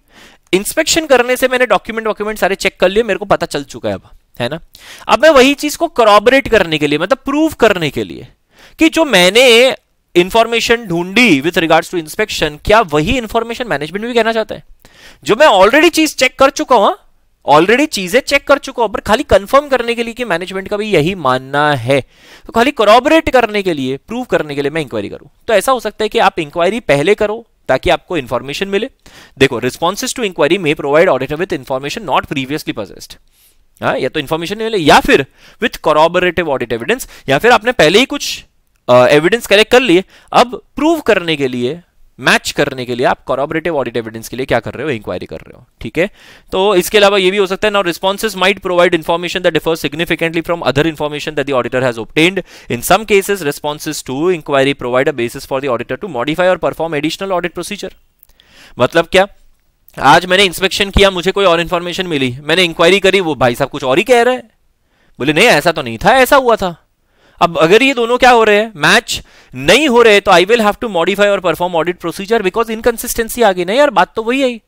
इंस्पेक्शन करने से मैंने डॉक्यूमेंट सारे चेक कर लिए, मेरे को पता चल चुका है अब, है ना। अब मैं वही चीज को corroborate करने के लिए, मतलब प्रूव करने के लिए कि जो मैंने इंफॉर्मेशन ढूंढी विथ रिगार्ड्स टू इंस्पेक्शन, क्या वही इंफॉर्मेशन मैनेजमेंट भी कहना चाहता है। जो मैं ऑलरेडी चीज चेक कर चुका हूं, ऑलरेडी चीजें चेक कर चुका हूं, पर खाली कंफर्म करने के लिए कि मैनेजमेंट का भी यही मानना है, तो खाली corroborate करने के लिए, प्रूव करने के लिए मैं इंक्वायरी करूं। तो ऐसा हो सकता है कि आप इंक्वायरी पहले करो ताकि आपको इंफॉर्मेशन मिले। देखो, responses to inquiry may provide auditor with information not previously possessed, या तो इंफॉर्मेशन नहीं मिले, या फिर विथ corroborative ऑडिट एविडेंस, या फिर आपने पहले ही कुछ एविडेंस कलेक्ट कर लिए, अब प्रूव करने के लिए, मैच करने के लिए आप corroborative ऑडिट एविडेंस के लिए क्या कर रहे हो, इंक्वायरी कर रहे हो। ठीक है, तो इसके अलावा ये भी हो सकता है, now responses might provide information that differs significantly from other information that the auditor has obtained. In some cases responses to inquiry provide a basis for the auditor to modify और परफॉर्म एडिशनल ऑडिट प्रोसीजर। मतलब क्या, आज मैंने इंस्पेक्शन किया, मुझे कोई और इंफॉर्मेशन मिली, मैंने इंक्वायरी करी, वो भाई साहब कुछ और ही कह रहे हैं, बोले नहीं ऐसा तो नहीं था, ऐसा हुआ था। अब अगर ये दोनों क्या हो रहे हैं, मैच नहीं हो रहे, तो I will have to modify और perform audit procedure because inconsistency आ गई। नहीं यार, बात तो वही है,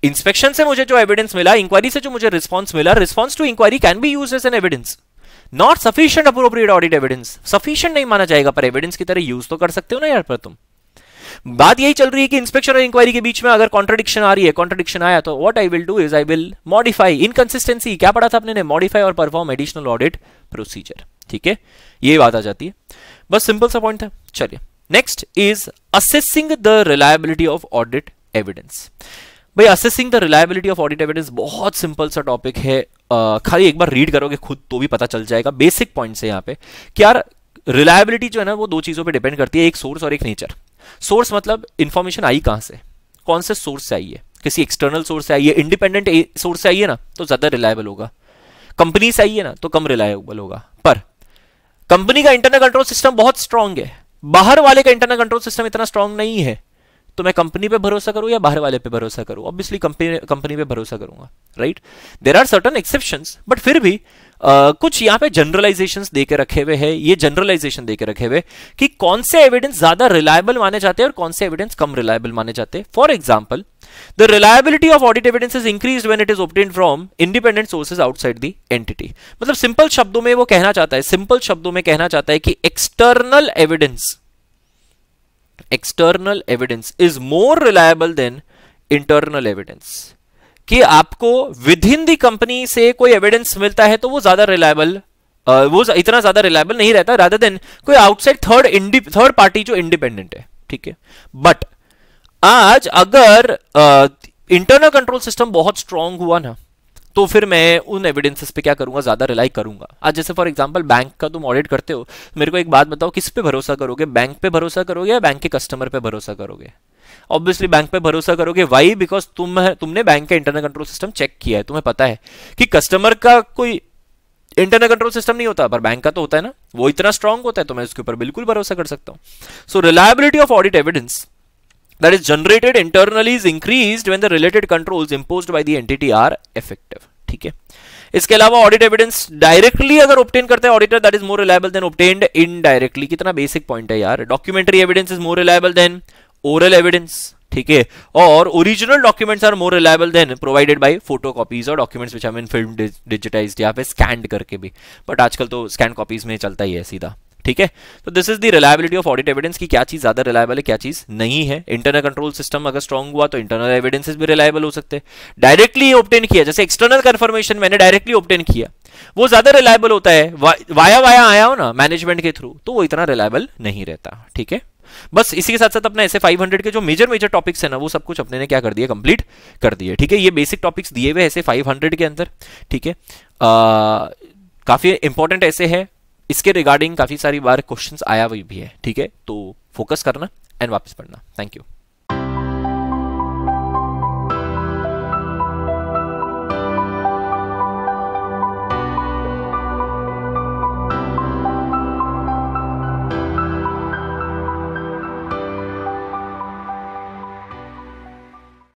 इंस्पेक्शन से मुझे जो एविडेंस मिला, इंक्वायरी से जो मुझे रिस्पॉन्स मिला, response to inquiry can be used as an evidence, not sufficient appropriate audit evidence. Sufficient नहीं माना जाएगा पर एविडेंस की तरह यूज तो कर सकते हो ना यार। पर तुम बात यही चल रही है कि इंस्पेक्शन और इंक्वायरी के बीच में अगर कॉन्ट्रडिक्शन आ रही है, कॉन्ट्रडिक्शन आया, तो what I will do is I will modify inconsistency. क्या पढ़ा था अपने ने, मॉडिफाई और परफॉर्म एडिशनल ऑडिट प्रोसीजर। ठीक है, ये बात आ जाती है, बस सिंपल सा पॉइंट था। चलिए, next is assessing the reliability of audit evidence. भाई assessing the reliability of audit evidence बहुत सिंपल सा टॉपिक है, खाली एक बार रीड करोगे खुद तो भी पता चल जाएगा। बेसिक पॉइंट्स है यहाँ पे कि यार रिलायबिलिटी जो है ना वो दो चीजों पे डिपेंड करती है, एक सोर्स और एक नेचर। सोर्स मतलब इंफॉर्मेशन आई कहां से, कौन से सोर्स से आई है, किसी एक्सटर्नल सोर्स से आई है, इंडिपेंडेंट सोर्स से आई है ना तो ज्यादा रिलायबल होगा, कंपनी से आई है ना तो कम रिलायबल होगा। पर कंपनी का इंटरनल कंट्रोल सिस्टम बहुत स्ट्रांग है, बाहर वाले का इंटरनल कंट्रोल सिस्टम इतना स्ट्रांग नहीं है, तो मैं कंपनी पे भरोसा करूं या बाहर वाले पे भरोसा करूं? ऑब्वियसली कंपनी पे भरोसा करूंगा, right. There are certain exceptions, but फिर भी कुछ यहाँ पे जनरलाइजेशंस देके रखे हुए हैं, ये जनरलाइजेशन देके रखे हुए कि कौन से एविडेंस ज्यादा रिलायबल माने जाते हैं और कौन से एविडेंस कम रिलायबल माने जाते हैं। For example, the reliability of audit evidence is increased when it is obtained from independent sources outside the entity. मतलब सिंपल शब्दों में वो कहना चाहता है, सिंपल शब्दों में कहना चाहता है कि external evidence is more reliable than internal evidence, कि आपको विद इन दी कंपनी से कोई एविडेंस मिलता है तो वो ज्यादा रिलायबल, वो इतना ज्यादा रिलायबल नहीं रहता रादर देन कोई आउटसाइड थर्ड पार्टी जो इंडिपेंडेंट है, ठीक है। बट आज अगर इंटरनल कंट्रोल सिस्टम बहुत स्ट्रांग हुआ ना, तो फिर मैं उन एविडेंसेस पे क्या करूंगा, ज्यादा रिलाई करूंगा। आज जैसे फॉर एग्जांपल बैंक का तुम ऑडिट करते हो, मेरे को एक बात बताओ, किस पे भरोसा करोगे, बैंक पे भरोसा करोगे या बैंक के कस्टमर पे भरोसा करोगे? ऑब्वियसली बैंक पे भरोसा करोगे। वाई? बिकॉज तुमने बैंक का इंटरनल कंट्रोल सिस्टम चेक किया है, तुम्हें पता है कि कस्टमर का कोई इंटरनल कंट्रोल सिस्टम नहीं होता, पर बैंक का तो होता है ना, वो इतना स्ट्रांग होता है, तो मैं उसके ऊपर बिल्कुल भरोसा कर सकता हूं। So reliability of audit evidence that is generated internally is increased when the related controls imposed by the entity are effective, ठीक है। इसके अलावा ऑडिट एविडेंस डायरेक्टली अगर ऑब्टेन करते हैं auditor, that is more reliable than obtained indirectly. कितना बेसिक पॉइंट है यार। Documentary evidence is more reliable than oral evidence, ठीक है। और original documents are more reliable than provided by photocopies और documents which have been film digitised, या पे स्कैन करके भी, बट आजकल तो स्कैन कॉपीज में चलता ही है सीधा, ठीक है। तो this is the reliability of audit evidence की क्या चीज ज्यादा रिलायबल है, क्या चीज नहीं है। इंटरनल कंट्रोल सिस्टम अगर स्ट्रांग हुआ तो इंटरनल एविडेंसेस भी रिलायबल हो सकते हैं। डायरेक्टली ऑब्टेन किया, जैसे एक्सटर्नल कंफर्मेशन मैंने डायरेक्टली ऑब्टेन किया, वो ज्यादा रिलायबल होता है। वाया वाया आया हो ना मैनेजमेंट के थ्रू, तो वो इतना रिलायबल नहीं रहता, ठीक है। बस इसी के साथ साथ अपना ऐसे 500 के जो मेजर टॉपिक्स है ना, वो सब कुछ अपने ने क्या कर दिया, कंप्लीट कर दिए, ठीक है। ये बेसिक टॉपिक्स दिए हुए ऐसे 500 के अंदर, ठीक है। काफी इंपॉर्टेंट ऐसे है, इसके रिगार्डिंग काफी सारी बार क्वेश्चंस आया हुई भी है, ठीक है। तो फोकस करना एंड वापस पढ़ना। Thank you.